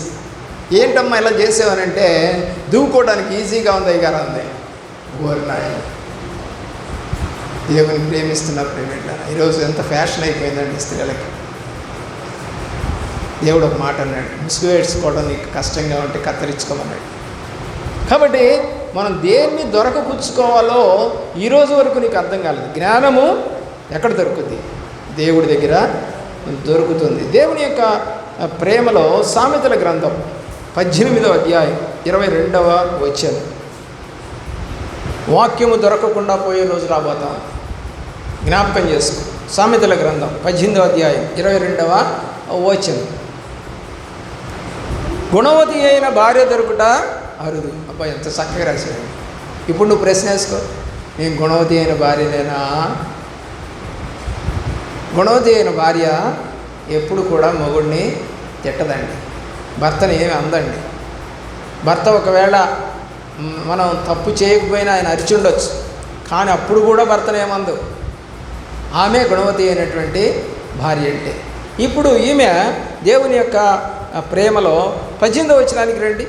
ఏంటమ్మా ఇలా చేసేవనంటే, దూకోవడానికి ఈజీగా ఉంది అయ్యారు అంది. ఓరినాయన, దేవుని ప్రేమిస్తున్నారు ప్రేమిట్ల. ఈరోజు ఎంత ఫ్యాషన్ అయిపోయిందండి స్త్రీలకి. దేవుడు ఒక మాట అన్నాడు, ముసుగు వేసుకోవడం నీకు కష్టంగా ఉంటే కత్తిరించుకోమన్నాడు. కాబట్టి మనం దేన్ని దొరకపుచ్చుకోవాలో ఈరోజు వరకు నీకు అర్థం కాలేదు. జ్ఞానము ఎక్కడ దొరుకుతుంది? దేవుడి దగ్గర దొరుకుతుంది. దేవుని యొక్క ప్రేమలో సామెతల గ్రంథం 18వ అధ్యాయం 22వ వచనం. వాక్యము దొరకకుండా పోయే రోజు రాబోతాం, జ్ఞాపకం చేసుకో. సామెతల గ్రంథం 18వ అధ్యాయం 22వ వచనం. గుణవతి అయిన భార్య దొరుకుట అరుదు. అబ్బాయి ఎంత చక్కగా రాశాడు. ఇప్పుడు నువ్వు ప్రశ్న వేసుకో, నేను గుణవతి అయిన భార్యనేనా? గుణవతి అయిన భార్య ఎప్పుడు కూడా మొగుడిని తిట్టదండి, భర్తని ఏమి అందండి. భర్త ఒకవేళ మనం తప్పు చేయకపోయినా ఆయన అరిచుండొచ్చు, కానీ అప్పుడు కూడా భర్తను ఏమందు. ఆమె గుణవతి అయినటువంటి భార్య అంటే. ఇప్పుడు ఈమె దేవుని యొక్క ప్రేమలో 18వ వచనానికి రండి.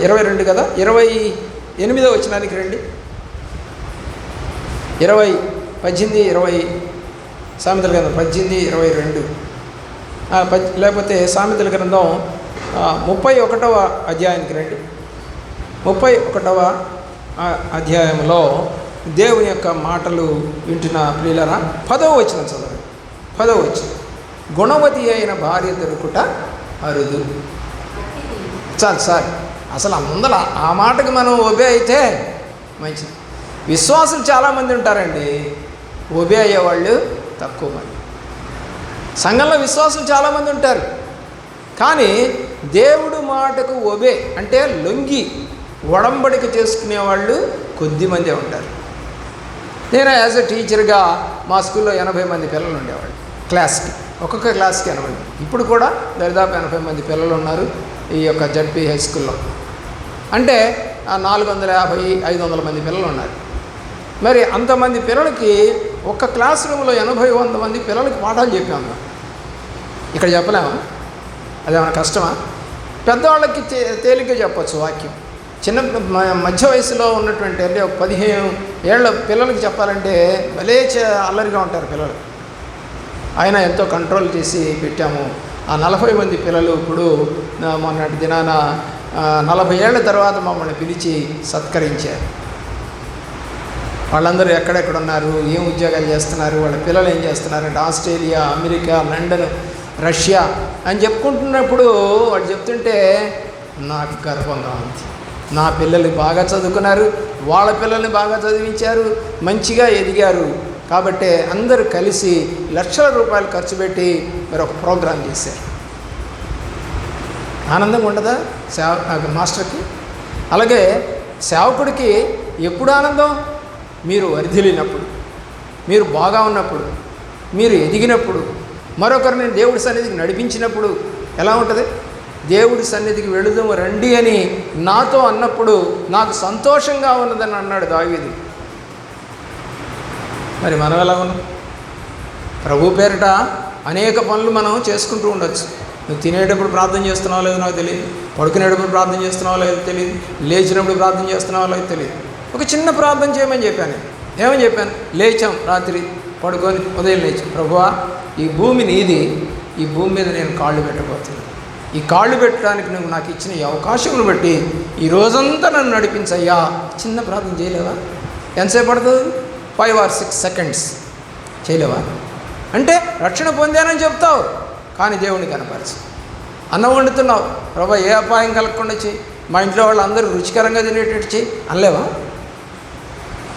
22 కదా, 28వ వచనానికి రండి. 18-20 సామెతల గ్రంథం 18-22, లేకపోతే సామెతల గ్రంథం 31వ అధ్యాయానికి రండి. 31వ అధ్యాయంలో దేవుని యొక్క మాటలు వింటున్న ప్రియులరా 10వ వచనం చదవండి. 10వ వచనం, గుణవతి అయిన భార్య దొరుకుట అరుదు. చాలు అసలు ముందర ఆ మాటకి మనం ఒబే అయితే మంచిది. విశ్వాసులు చాలామంది ఉంటారండి, ఒబే అయ్యేవాళ్ళు తక్కువ మంది. సంఘంలో విశ్వాసులు చాలామంది ఉంటారు, కానీ దేవుడు మాటకు ఒబే అంటే లొంగి ఒడంబడిక చేసుకునేవాళ్ళు కొద్దిమందే ఉంటారు. నేను యాజ్ ఎ టీచర్గా మా స్కూల్లో 80 మంది పిల్లలు ఉండేవాళ్ళు క్లాస్కి, ఒక్కొక్క క్లాస్కి 80. ఇప్పుడు కూడా దాదాపు 80 మంది పిల్లలు ఉన్నారు ఈ యొక్క జడ్పీ హై స్కూల్లో. అంటే 450-500 మంది పిల్లలు ఉన్నారు. మరి అంతమంది పిల్లలకి ఒక్క క్లాస్ రూమ్లో 80-100 మంది పిల్లలకి పాఠాలు చెప్పాము. ఇక్కడ చెప్పలేమా? అదేమైనా కష్టమా? పెద్దవాళ్ళకి తేలిగ్గా చెప్పచ్చు వాక్యం. చిన్న మధ్య వయసులో ఉన్నటువంటి అంటే 15 ఏళ్ళ పిల్లలకి చెప్పాలంటే భలే అల్లరిగా ఉంటారు పిల్లలు. ఆయన ఎంతో కంట్రోల్ చేసి పెట్టాము. ఆ 40 మంది పిల్లలు ఇప్పుడు మొన్నటి దినాన 40 ఏళ్ల తర్వాత మమ్మల్ని పిలిచి సత్కరించారు. వాళ్ళందరూ ఎక్కడెక్కడ ఉన్నారు, ఏం ఉద్యోగాలు చేస్తున్నారు, వాళ్ళ పిల్లలు ఏం చేస్తున్నారంటే ఆస్ట్రేలియా, అమెరికా, లండన్, రష్యా అని చెప్పుకుంటున్నప్పుడు వాళ్ళు చెప్తుంటే నాకు గర్వంగా ఉంది. నా పిల్లలు బాగా చదువుకున్నారు, వాళ్ళ పిల్లల్ని బాగా చదివించారు, మంచిగా ఎదిగారు. కాబట్టి అందరూ కలిసి లక్షల రూపాయలు ఖర్చు పెట్టి మరి ఒక ప్రోగ్రాం చేశారు. ఆనందంగా ఉండదా మాస్టర్కి? అలాగే సేవకుడికి ఎప్పుడు ఆనందం? మీరు వర్ధిల్లినప్పుడు, మీరు బాగా ఉన్నప్పుడు, మీరు ఎదిగినప్పుడు, మరొకరిని దేవుడి సన్నిధికి నడిపించినప్పుడు ఎలా ఉంటుంది? దేవుడి సన్నిధికి వెళుదాము రండి అని నాతో అన్నప్పుడు నాకు సంతోషంగా ఉన్నదని అన్నాడు దావీదు. మరి మనం ఎలా ఉన్నాం? ప్రభు పేరిట అనేక పనులు మనం చేసుకుంటూ ఉండొచ్చు. నువ్వు తినేటప్పుడు ప్రార్థన చేస్తున్నావో లేదో నాకు తెలియదు, పడుకునేటప్పుడు ప్రార్థన చేస్తున్నావో లేదో తెలియదు, లేచినప్పుడు ప్రార్థన చేస్తున్నావో లేదో తెలియదు. ఒక చిన్న ప్రార్థన చేయమని చెప్పాను. ఏమని చెప్పాను? లేచాం, రాత్రి పడుకొని ఉదయం లేచాం, ప్రభువా ఈ భూమి నీది, ఈ భూమి మీద నేను కాళ్ళు పెట్టబోతున్నాను. ఈ కాళ్ళు పెట్టడానికి నువ్వు నాకు ఇచ్చిన ఈ అవకాశమును బట్టి ఈ రోజంతా నన్ను నడిపించయ్యా. చిన్న ప్రార్థన చేయలేవా? ఎంతసేపు పడుతుంది? 5 or 6 seconds. చేయలేవా? అంటే రక్షణ పొందానని చెప్తావు, కానీ దేవుని కనపరచు. అన్నం వండుతున్నావు, ప్రభా ఏ అపాయం కలగకుండా చెయ్యి, మా ఇంట్లో వాళ్ళు అందరూ రుచికరంగా తినేటట్టు చెయ్యి అనలేవా?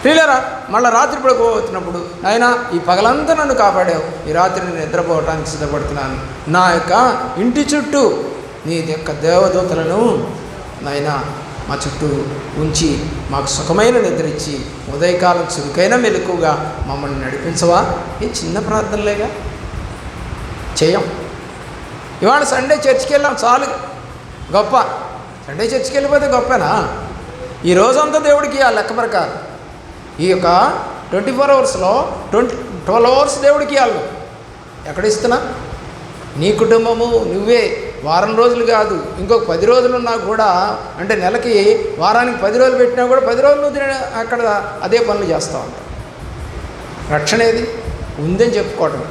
ప్రియులారా, మళ్ళీ రాత్రి పడుకోబోతున్నప్పుడు నాయనా ఈ పగలంతా నన్ను కాపాడావు, ఈ రాత్రి నేను నిద్రపోవటానికి సిద్ధపడుతున్నాను, నా యొక్క ఇంటి చుట్టూ నీ యొక్క దేవదూతలను నాయనా మా చుట్టూ ఉంచి మాకు సుఖమైన నిద్ర ఇచ్చి ఉదయకాలం చురుకైన మెలకుగా మమ్మల్ని నడిపించవా? ఈ చిన్న ప్రార్థనలేగా చేయం. ఇవాళ సండే చర్చికి వెళ్ళాం, చాలు గొప్ప. సండే చర్చికి వెళ్ళిపోతే గొప్పనా? ఈ రోజంతా దేవుడికి ఆ లెక్క ప్రకారం ఈ యొక్క 24 అవర్స్లో 12 అవర్స్ దేవుడికి ఇవ్వాలి. ఎక్కడ ఇస్తున్నా? నీ కుటుంబము నువ్వే. వారం రోజులు కాదు, ఇంకొక 10 రోజులు ఉన్నా కూడా, అంటే నెలకి వారానికి 10 రోజులు పెట్టినా కూడా 10 రోజులు అక్కడ అదే పనులు చేస్తూ ఉంటాం. రక్షణ ఏది? ఉందని చెప్పుకోవటం.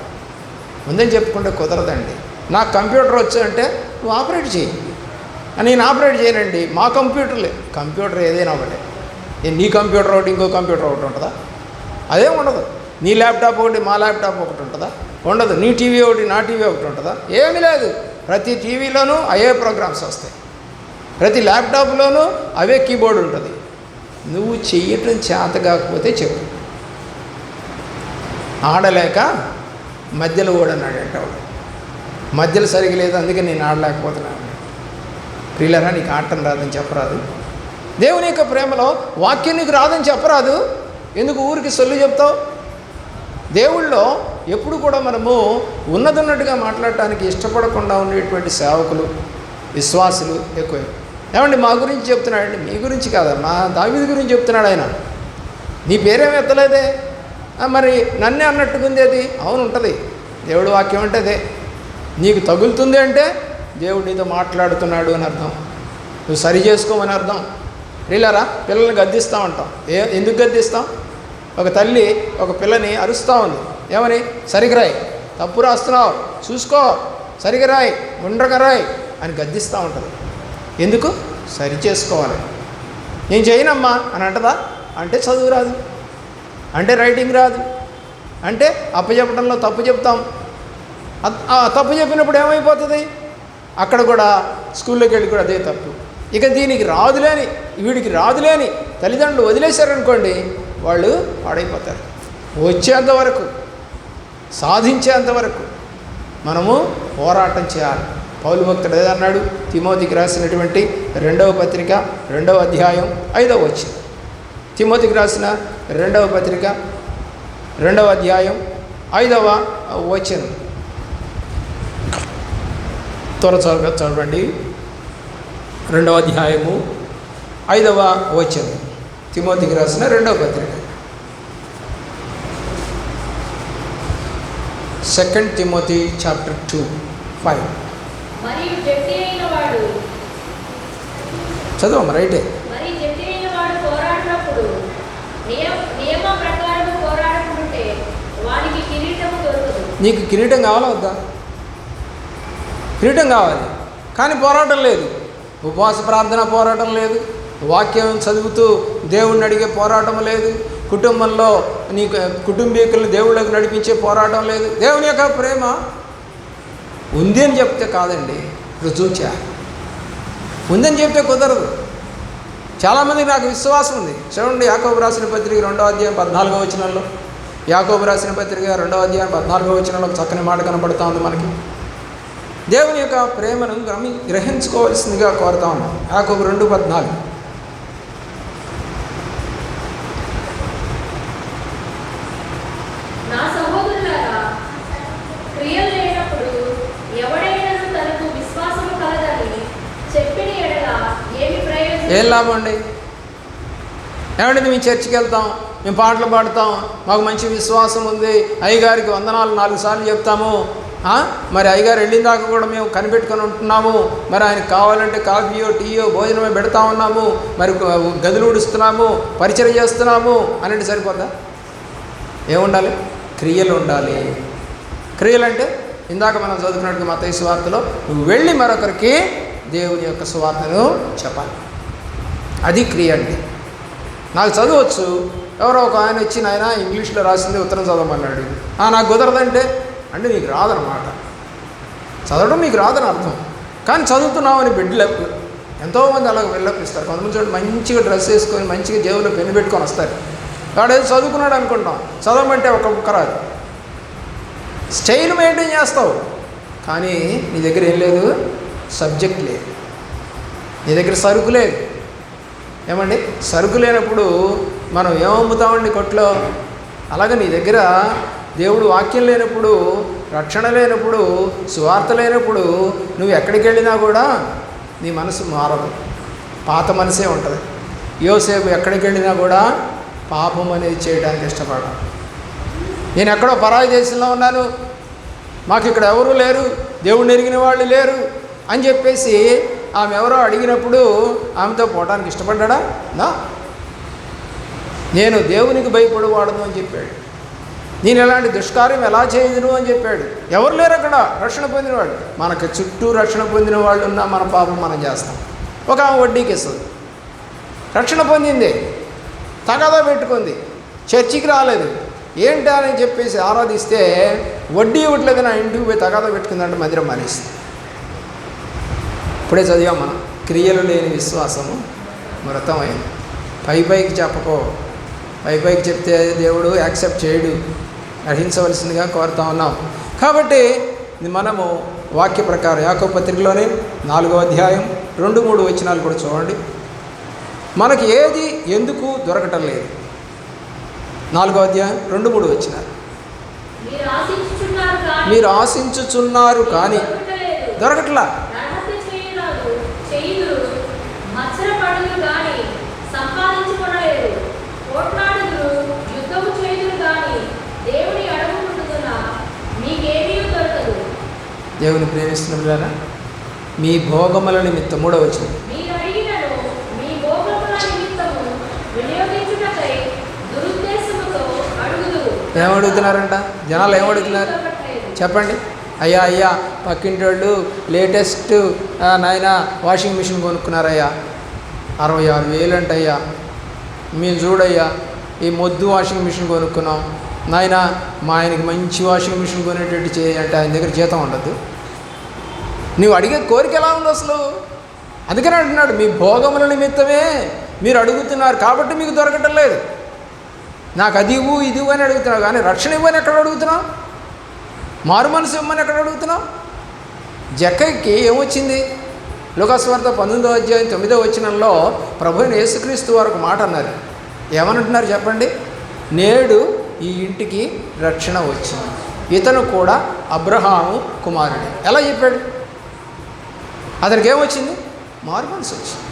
ఉందని చెప్పుకుంటే కుదరదండి. నాకు కంప్యూటర్ వచ్చాయంటే నువ్వు ఆపరేట్ చేయి. నేను ఆపరేట్ చేయనండి, మా కంప్యూటర్లే. కంప్యూటర్ ఏదైనా ఒకటే. నీ కంప్యూటర్ ఒకటి ఇంకో కంప్యూటర్ ఒకటి ఉంటుందా? అదేం ఉండదు. నీ ల్యాప్టాప్ ఒకటి మా ల్యాప్టాప్ ఒకటి ఉంటుందా? ఉండదు. నీ టీవీ ఒకటి నా టీవీ ఒకటి ఉంటుందా? ఏమీ లేదు. ప్రతి టీవీలోనూ అవే ప్రోగ్రామ్స్ వస్తాయి, ప్రతి ల్యాప్టాప్లోనూ అవే కీబోర్డ్ ఉంటుంది. నువ్వు చెయ్యటం చేత కాకపోతే చెప్పు. ఆడలేక మధ్యలో ఓడన్నాడంట వాడు. మధ్యలో సరిగా లేదు, అందుకే నేను ఆడలేకపోతున్నాను. ప్రియులరా, నీకు ఆడటం రాదని చెప్పరాదు. దేవుని యొక్క ప్రేమలో వాక్యం నీకు రాదని చెప్పరాదు. ఎందుకు ఊరికి సొల్లు చెప్తావు? దేవుళ్ళో ఎప్పుడు కూడా మనము ఉన్నదన్నట్టుగా మాట్లాడటానికి ఇష్టపడకుండా ఉండేటువంటి సేవకులు, విశ్వాసులు ఎక్కువ. ఏమండి మా గురించి చెప్తున్నాడండి? మీ గురించి కాదా, మా దావీదు గురించి చెప్తున్నాడు ఆయన. నీ పేరేమి ఎత్తలేదే, మరి నన్నే అన్నట్టుకుంది అది. అవును ఉంటుంది, దేవుడు వాక్యం అంటే అదే. నీకు తగులుతుంది అంటే దేవుడు నీతో మాట్లాడుతున్నాడు అని అర్థం, నువ్వు సరి చేసుకోమని అర్థం. ప్రియులారా, పిల్లల్ని గద్దిస్తూ ఉంటాం. ఎందుకు గద్దిస్తాం? ఒక తల్లి ఒక పిల్లని అరుస్తూ ఉంది, ఏమని? సరిగా రాయి, తప్పు రాస్తున్నావు, చూసుకో, సరిగా రాయి, ఉండగా రాయి అని గద్దిస్తూ ఉంటుంది. ఎందుకు? సరి చేసుకోవాలి. నేను చేయనమ్మా అని అంటదా? అంటే చదువు రాదు. అంటే రైటింగ్ రాదు, అంటే అప్పచెప్పడంలో తప్పు చెప్తాం. తప్పు చెప్పినప్పుడు ఏమైపోతుంది? అక్కడ కూడా స్కూల్లోకి వెళ్ళి కూడా అదే తప్పు. ఇక దీనికి రాదులేని, వీడికి రాదులేని తల్లిదండ్రులు వదిలేశారనుకోండి, వాళ్ళు పాడైపోతారు. వచ్చేంతవరకు, సాధించేంతవరకు మనము పోరాటం చేయాలి. పౌలు భక్తుడు ఏదన్నాడు? తిమోతికి రాసినటువంటి 2వ పత్రిక 2వ అధ్యాయం 5వ వచనం. తిమోతికి రాసిన 2వ పత్రిక 2వ అధ్యాయం 5వ వచనం. త్వరగా చదవండి. 2వ అధ్యాయము 5వ వచనం. తిమోతికి రాసిన 2వ పత్రిక 2 Timothy chapter 2:5. మరియు జట్టి అయిన వాడు చదవమ్మా, రైటే. మరియు జట్టి అయిన వాడు పోరాడినప్పుడు నియమ ప్రకారం పోరాడకుంటే వానికి కిరీటము దొరకదు. నీకు కిరీటం కావాలా వద్దా? కిరీటం కావాలి, కానీ పోరాటం లేదు. ఉపవాస ప్రార్థన పోరాటం లేదు, వాక్యం చదువుతూ దేవుణ్ణి అడిగే పోరాటం లేదు, కుటుంబంలో నీ కుటుంబీకులను దేవుళ్ళకు నడిపించే పోరాటం లేదు. దేవుని యొక్క ప్రేమ ఉంది అని చెప్తే కాదండి, రుజువు చేయాలి. ఉందని చెప్తే కుదరదు. చాలామందికి నాకు విశ్వాసం ఉంది. చూడండి, యాకోబు రాసిన పత్రిక 2వ అధ్యాయం 14వ వచనంలో, యాకోబు రాసిన పత్రిక 2వ అధ్యాయం 14వ వచనంలో చక్కని మాట కనపడుతూ ఉంది మనకి. దేవుని యొక్క ప్రేమను గ్రహించుకోవాల్సిందిగా కోరుతా ఉన్నాం. యాకోబు 2:14. నా సహోదరులారా, క్రియలు లేనప్పుడు ఎవడైనా తనకు విశ్వాసము కలదని చెప్పిన ఎడల ఏమి ప్రయోజనం? ఏం లాభం అండి? ఏమంటే మేము చర్చికి వెళ్తాం, మేము పాటలు పాడతాం, మాకు మంచి విశ్వాసం ఉంది, అయ్యగారికి వందనాలు 4 సార్లు చెప్తాము, మరి అయ్యగారు వెళ్ళిన దాకా కూడా మేము కనిపెట్టుకొని ఉంటున్నాము, మరి ఆయనకు కావాలంటే కాఫీయో టీయో భోజనమే పెడతా ఉన్నాము, మరి గదులు ఊడుస్తున్నాము, పరిచయం చేస్తున్నాము అనేది సరిపోద్దా? ఏముండాలి? క్రియలు ఉండాలి. క్రియలు అంటే ఇందాక మనం చదువుకున్నట్టుగా మత్తయి సువార్తలో నువ్వు వెళ్ళి మరొకరికి దేవుని యొక్క సువార్తను చెప్పాలి. అది క్రియ అండి. నాకు చదవచ్చు, ఎవరో ఒక ఆయన వచ్చి నాయన ఇంగ్లీష్లో రాసింది ఉత్తరం చదవమన్నాడు. నాకు కుదరదంటే అంటే నీకు రాదనమాట. చదవడం నీకు రాదని అర్థం. కానీ చదువుతున్నామని బిడ్డలకు ఎంతోమంది అలాగ వెళ్ళపిస్తారు. కొంతమంది చూడండి, మంచిగా డ్రెస్ వేసుకొని మంచిగా జేబులో పెన్ను పెట్టుకొని వస్తారు. వాడు ఏదో చదువుకున్నాడు అనుకుంటాం, చదవమంటే ఒక ముక్క రాదు. స్టైల్ మెయింటైన్ చేస్తావు, కానీ నీ దగ్గర ఏం లేదు, సబ్జెక్ట్ లేదు, నీ దగ్గర సరుకు లేదు. ఏమండి, సరుకు లేనప్పుడు మనం ఏమమ్ముతామండి కొట్లో? అలాగే నీ దగ్గర దేవుడు వాక్యం లేనప్పుడు, రక్షణ లేనప్పుడు, సువార్త లేనప్పుడు నువ్వు ఎక్కడికి వెళ్ళినా కూడా నీ మనసు మారదు, పాత మనసే ఉంటుంది. యోసేపు ఎక్కడికి వెళ్ళినా కూడా పాపం అనేది చేయడానికి ఇష్టపడాలి. నేను ఎక్కడో పరాయి దేశంలో ఉన్నాను, మాకు ఇక్కడ ఎవరూ లేరు, దేవుడిని ఎరిగిన వాళ్ళు లేరు అని చెప్పేసి ఆమె ఎవరో అడిగినప్పుడు ఆమెతో పోవడానికి ఇష్టపడ్డా? నేను దేవునికి భయపడవాడను అని చెప్పాడు. నేను ఎలాంటి దుష్కార్యం ఎలా చేయదును అని చెప్పాడు. ఎవరు లేరు అక్కడ రక్షణ పొందినవాడు. మనకు చుట్టూ రక్షణ పొందిన వాళ్ళు ఉన్నా మన పాపం మనం చేస్తాం. ఒక ఆమె వడ్డీకి ఇస్తుంది, రక్షణ పొందింది, తగాదా పెట్టుకుంది, చర్చికి రాలేదు, ఏంటి అని చెప్పేసి ఆరాధిస్తే వడ్డీ ఇవ్వట్లేదు, నా ఇంటికి పోయి తగాదా పెట్టుకుందంటే మందిరం మానేస్తుంది. ఇప్పుడే చదివాం మనం, క్రియలు లేని విశ్వాసము మృతమైంది. పైకి చెప్పకో, పైకి చెప్తే దేవుడు యాక్సెప్ట్ చేయడు, గ్రహించవలసిందిగా కోరుతా ఉన్నాం. కాబట్టి మనము వాక్య ప్రకారం యాకోబు పత్రికలోనే 4వ అధ్యాయం 2-3 వచనాలు కూడా చూడండి. మనకి ఏది ఎందుకు దొరకటం లేదు. 4వ అధ్యాయం 2-3 వచనాలు. మీరు ఆశించుచున్నారు కానీ దొరకట్లా. దేవుని ప్రేమిస్తున్న మీ భోగముల నిమిత్తం 3వ వచనం. ఏమడుగుతున్నారంట జనాలు? ఏమడుగుతున్నారు చెప్పండి? అయ్యా పక్కింటి వాళ్ళు లేటెస్ట్ నాయన వాషింగ్ మిషన్ కొనుక్కున్నారయ్యా, 66,000 అంటయ్యా, మీరు చూడయ్యా ఈ మొద్దు వాషింగ్ మిషన్ కొనుక్కున్నాం, నాయన మా ఆయనకి మంచి వాషింగ్ మిషన్ కొనేటట్టు చేయంటే ఆయన దగ్గర జీతం ఉండదు. నువ్వు అడిగే కోరిక ఎలా ఉంది అసలు? అందుకని అంటున్నాడు, మీ భోగముల నిమిత్తమే మీరు అడుగుతున్నారు కాబట్టి మీకు దొరకటం లేదు. నాకు అది ఇవ్వు ఇది ఇవ్వు అని అడుగుతున్నావు, కానీ రక్షణ ఇవ్వని ఎక్కడ అడుగుతున్నావు? మారు మనసు ఇవ్వమని ఎక్కడ అడుగుతున్నావు? జక్కయ్యకి ఏమొచ్చింది? లోకాసువార్త 19వ అధ్యాయం 9వ వచనంలో ప్రభువైన యేసుక్రీస్తు వారు ఒక మాట అన్నారు. ఏమనంటున్నారు చెప్పండి? నేడు ఈ ఇంటికి రక్షణ వచ్చింది, ఇతను కూడా అబ్రహాము కుమారుడే. ఎలా చెప్పాడు? అతనికి ఏమొచ్చింది? మారు మనసు వచ్చింది.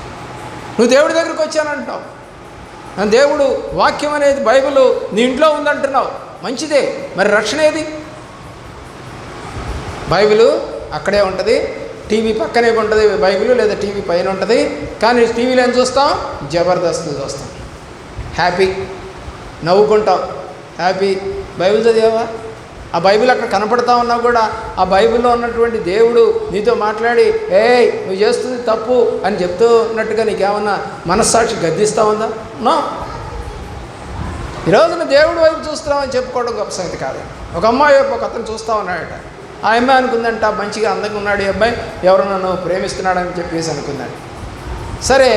నువ్వు దేవుడి దగ్గరికి వచ్చానంటున్నావు, దేవుడు వాక్యం అనేది బైబిల్ నీ ఇంట్లో ఉందంటున్నావు, మంచిదే. మరి రక్షణ ఏది? బైబిల్ అక్కడే ఉంటుంది, టీవీ పక్కనే ఉంటుంది బైబిల్, లేదా టీవీ పైన ఉంటుంది. కానీ టీవీలో ఏం చూస్తాం? జబర్దస్త్ చూస్తాం, హ్యాపీ, నవ్వుకుంటాం, హ్యాపీ. బైబిల్ చదివావా? ఆ బైబిల్ అక్కడ కనపడతా ఉన్నా కూడా ఆ బైబిల్లో ఉన్నటువంటి దేవుడు నీతో మాట్లాడి ఏయ్ నువ్వు చేస్తుంది తప్పు అని చెప్తున్నట్టుగా నీకేమన్నా మనస్సాక్షి గద్దిస్తూ ఉందా? నో. ఈరోజున దేవుడు వైపు చూస్తున్నామని చెప్పుకోవడం గొప్ప సంగతి కాదు. ఒక అమ్మాయి వైపు ఒక అతను చూస్తూ ఉన్నాడట. ఆ అమ్మాయి అనుకుందంట, మంచిగా అందంగా ఉన్నాడు ఈ అబ్బాయి, ఎవరు నన్ను ప్రేమిస్తున్నాడని చెప్పేసి అనుకుందంట. సరే,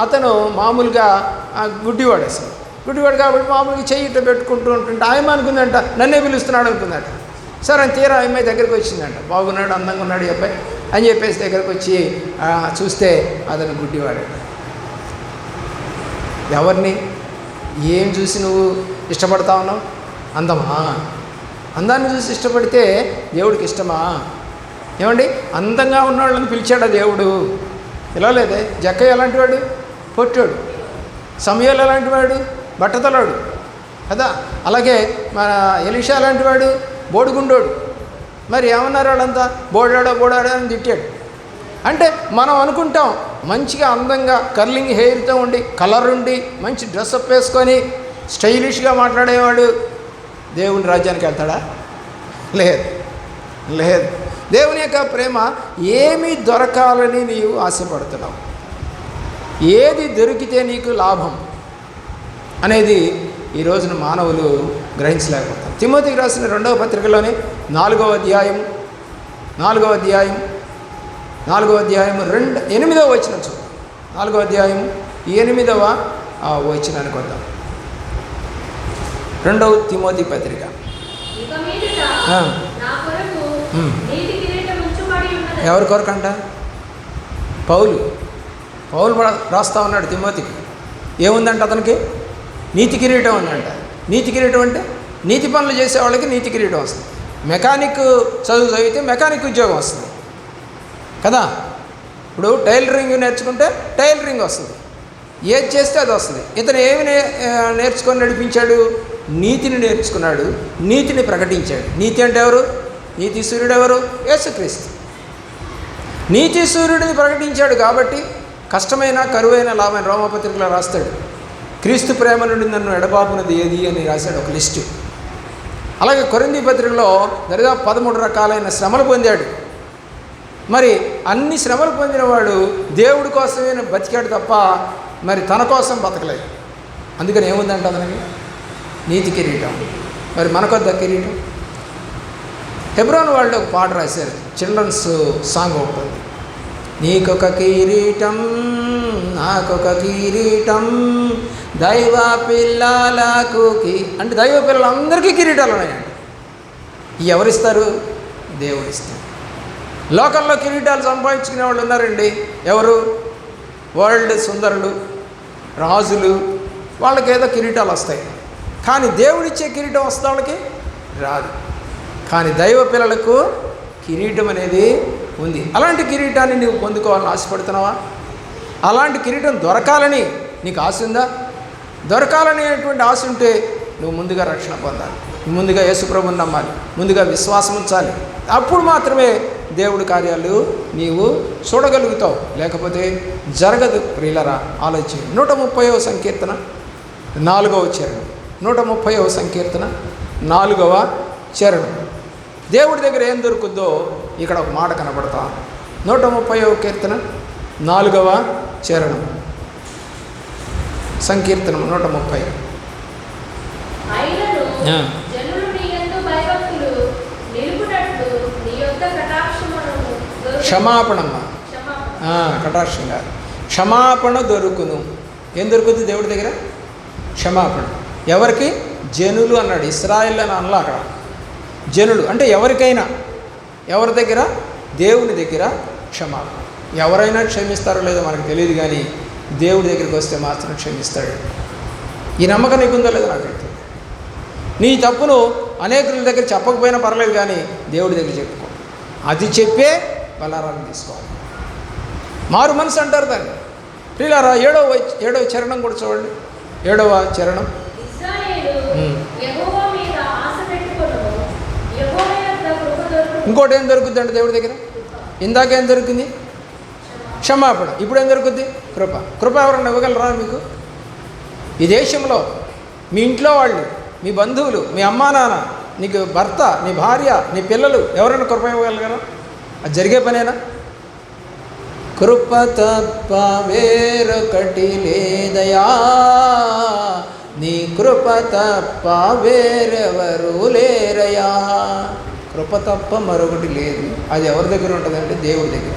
అతను మామూలుగా గుడ్డివాడు, అసలు గుడ్డివాడు కాబట్టి మామూలుగా చెయ్యి ఇట్లా పెట్టుకుంటూ ఉంటుంటే ఆయన అనుకుందంట నన్నే పిలుస్తున్నాడు అనుకుందంట. సరే అని తీరా ఆ అమ్మాయి దగ్గరికి వచ్చిందంట, బాగున్నాడు అందంగా ఉన్నాడు ఈ అబ్బాయి అని చెప్పేసి దగ్గరకు వచ్చి చూస్తే అతను గుడ్డివాడు. ఎవరిని ఏం చూసి నువ్వు ఇష్టపడతా ఉన్నావు? అందమా? అందాన్ని చూసి ఇష్టపడితే దేవుడికి ఇష్టమా? ఏమండి, అందంగా ఉన్నవాళ్ళని పిలిచాడా దేవుడు? పిలవలేదే. జక్కయ్య ఎలాంటి వాడు? పొట్టాడు. సమయాలు ఎలాంటి వాడు? బట్టతలాడు కదా. అలాగే మన ఎలీషా లాంటి వాడు బోడిగుండోడు. మరి ఏమన్నారు వాళ్ళంతా? బోడాడో అని తిట్టాడు. అంటే మనం అనుకుంటాం మంచిగా అందంగా కర్లింగ్ హెయిర్తో ఉండి, కలర్ ఉండి, మంచి డ్రెస్అప్ వేసుకొని స్టైలిష్గా మాట్లాడేవాడు దేవుని రాజ్యానికి వెళ్తాడా? లేదు, లేదు. దేవుని యొక్క ప్రేమ ఏమి దొరకాలని నీవు ఆశపడుతున్నావు, ఏది దొరికితే నీకు లాభం అనేది ఈ రోజున మానవులు గ్రహించలేకపోతారు. తిమోతికి రాసిన 2వ పత్రికలోని 4వ అధ్యాయం 8వ వచనం చూద్దాం. 4వ అధ్యాయం 8వ వచనానికి వద్దాం. 2వ తిమోతి పత్రిక. ఎవరి కొరకంట? పౌలు రాస్తా ఉన్నాడు తిమోతికి. ఏముందంట అతనికి? నీతి కిరీటం ఉందంట. నీతి కిరీటం అంటే నీతి పనులు చేసే వాళ్ళకి నీతి కిరీటం వస్తుంది. మెకానిక్ చదువు చదివితే మెకానిక్ ఉద్యోగం వస్తుంది కదా. ఇప్పుడు టైలరింగ్ నేర్చుకుంటే టైలరింగ్ వస్తుంది, ఏది చేస్తే అది వస్తుంది. ఇతను ఏమి నేర్చుకొని నడిపించాడు? నీతిని నేర్చుకున్నాడు, నీతిని ప్రకటించాడు. నీతి అంటే ఎవరు? నీతి సూర్యుడు ఎవరు? యేసుక్రీస్తు. నీతి సూర్యుడిని ప్రకటించాడు కాబట్టి కష్టమైన కరువైన లాభమైన రోమపత్రికలో రాస్తాడు. క్రీస్తు ప్రేమ నుండి నన్ను ఎడబాపునది ఏది అని రాశాడు ఒక లిస్టు. అలాగే కొరింథీ పత్రికలో దరిదాపు 13 రకాలైన శ్రమలు పొందాడు. మరి అన్ని శ్రమలు పొందినవాడు దేవుడి కోసమే బతికాడు తప్ప మరి తన కోసం బతకలేదు. అందుకని ఏముందంట అతనికి? నీతి కిరీటం. మరి మనకొద్ద కిరీటం? హెబ్రోన్ వాళ్ళు ఒక పాట రాశారు, చిల్డ్రన్స్ సాంగ్ ఒకటి. నీకొక కిరీటం నాకొక కిరీటం దైవ పిల్లలకు అంటే దైవ పిల్లలందరికీ కిరీటాలు ఉన్నాయండి. ఎవరిస్తారు? దేవుడు ఇస్తారు. లోకల్లో కిరీటాలు సంపాదించుకునే వాళ్ళు ఉన్నారండి. ఎవరు? వరల్డ్ సుందరులు, రాజులు, వాళ్ళకి ఏదో కిరీటాలు వస్తాయి. కానీ దేవుడిచ్చే కిరీటం వస్తే వాళ్ళకి రాదు. కానీ దైవ పిల్లలకు కిరీటం అనేది ఉంది. అలాంటి కిరీటాన్ని నువ్వు పొందుకోవాలని ఆశపడుతున్నావా? అలాంటి కిరీటం దొరకాలని నీకు ఆశ ఉందా? దొరకాలనేటువంటి ఆశ ఉంటే నువ్వు ముందుగా రక్షణ పొందాలి, ముందుగా యేసుప్రభుని నమ్మాలి, ముందుగా విశ్వాసం ఉంచాలి. అప్పుడు మాత్రమే దేవుడి కార్యాలు నీవు చూడగలుగుతావు, లేకపోతే జరగదు. ప్రియులరా, ఆలోచన. 130వ సంకీర్తన 4వ చరణం. 130వ సంకీర్తన 4వ చరణం. దేవుడి దగ్గర ఏం దొరుకుద్దో ఇక్కడ ఒక మాట కనబడతా. 130వ కీర్తన 4వ చరణం. సంకీర్తనం 130. అయినను ఆ. జనులు నీ యందు భయభక్తులు నిలుపునట్లు నీ యొద్ద కటాక్షమును క్షమాపణమ్మ. కటాక్షంగా క్షమాపణ దొరుకును. ఏం దొరుకుతుంది దేవుడి దగ్గర? క్షమాపణ. ఎవరికి? జనులు అన్నాడు, ఇశ్రాయేల్ అని అనలా అక్కడ. జనులు అంటే ఎవరికైనా. ఎవరి దగ్గర? దేవుని దగ్గర క్షమాపణ. ఎవరైనా క్షమిస్తారో లేదో మనకు తెలియదు, కానీ దేవుడి దగ్గరికి వస్తే మాత్రం క్షమిస్తాడు. ఈ నమ్మకం నీకుందో లేదో నాకు తెలియదు. నీ తప్పును అనేకుల దగ్గర చెప్పకపోయినా పర్లేదు, కానీ దేవుడి దగ్గర చెప్పుకో. అది చెప్పే బలారాన్ని తీసుకోవాలి. మారు మనసు అంటారు దాన్ని. ప్రియులారా, ఏడవ చరణం కూడా చూడండి. 7వ చరణం. ఇశ్రాయేలు యెహోవా మీద ఆశ పెట్టుకొను, యెహోవా యొద్ద కృప దొరుకును. ఇంకోటి ఏం దొరుకుద్ది అంటే దేవుడి దగ్గర? ఇందాక ఏం దొరికింది? క్షమాపణ. ఇప్పుడు ఏం దొరుకుద్ది? కృప. కృప ఎవరన్నా ఇవ్వగలరా మీకు? ఈ దేశంలో మీ ఇంట్లో వాళ్ళు, మీ బంధువులు, మీ అమ్మా నాన్న, నీకు భర్త, నీ భార్య, నీ పిల్లలు ఎవరైనా కృప ఇవ్వగలగరా? అది జరిగే పనేనా? కృప తప్ప వేరొకటి లేదయా, నీ కృప తప్ప వేరెవరు లేరయా. కృప తప్ప మరొకటి లేదు. అది ఎవరి దగ్గర ఉంటుందంటే దేవుడి దగ్గర.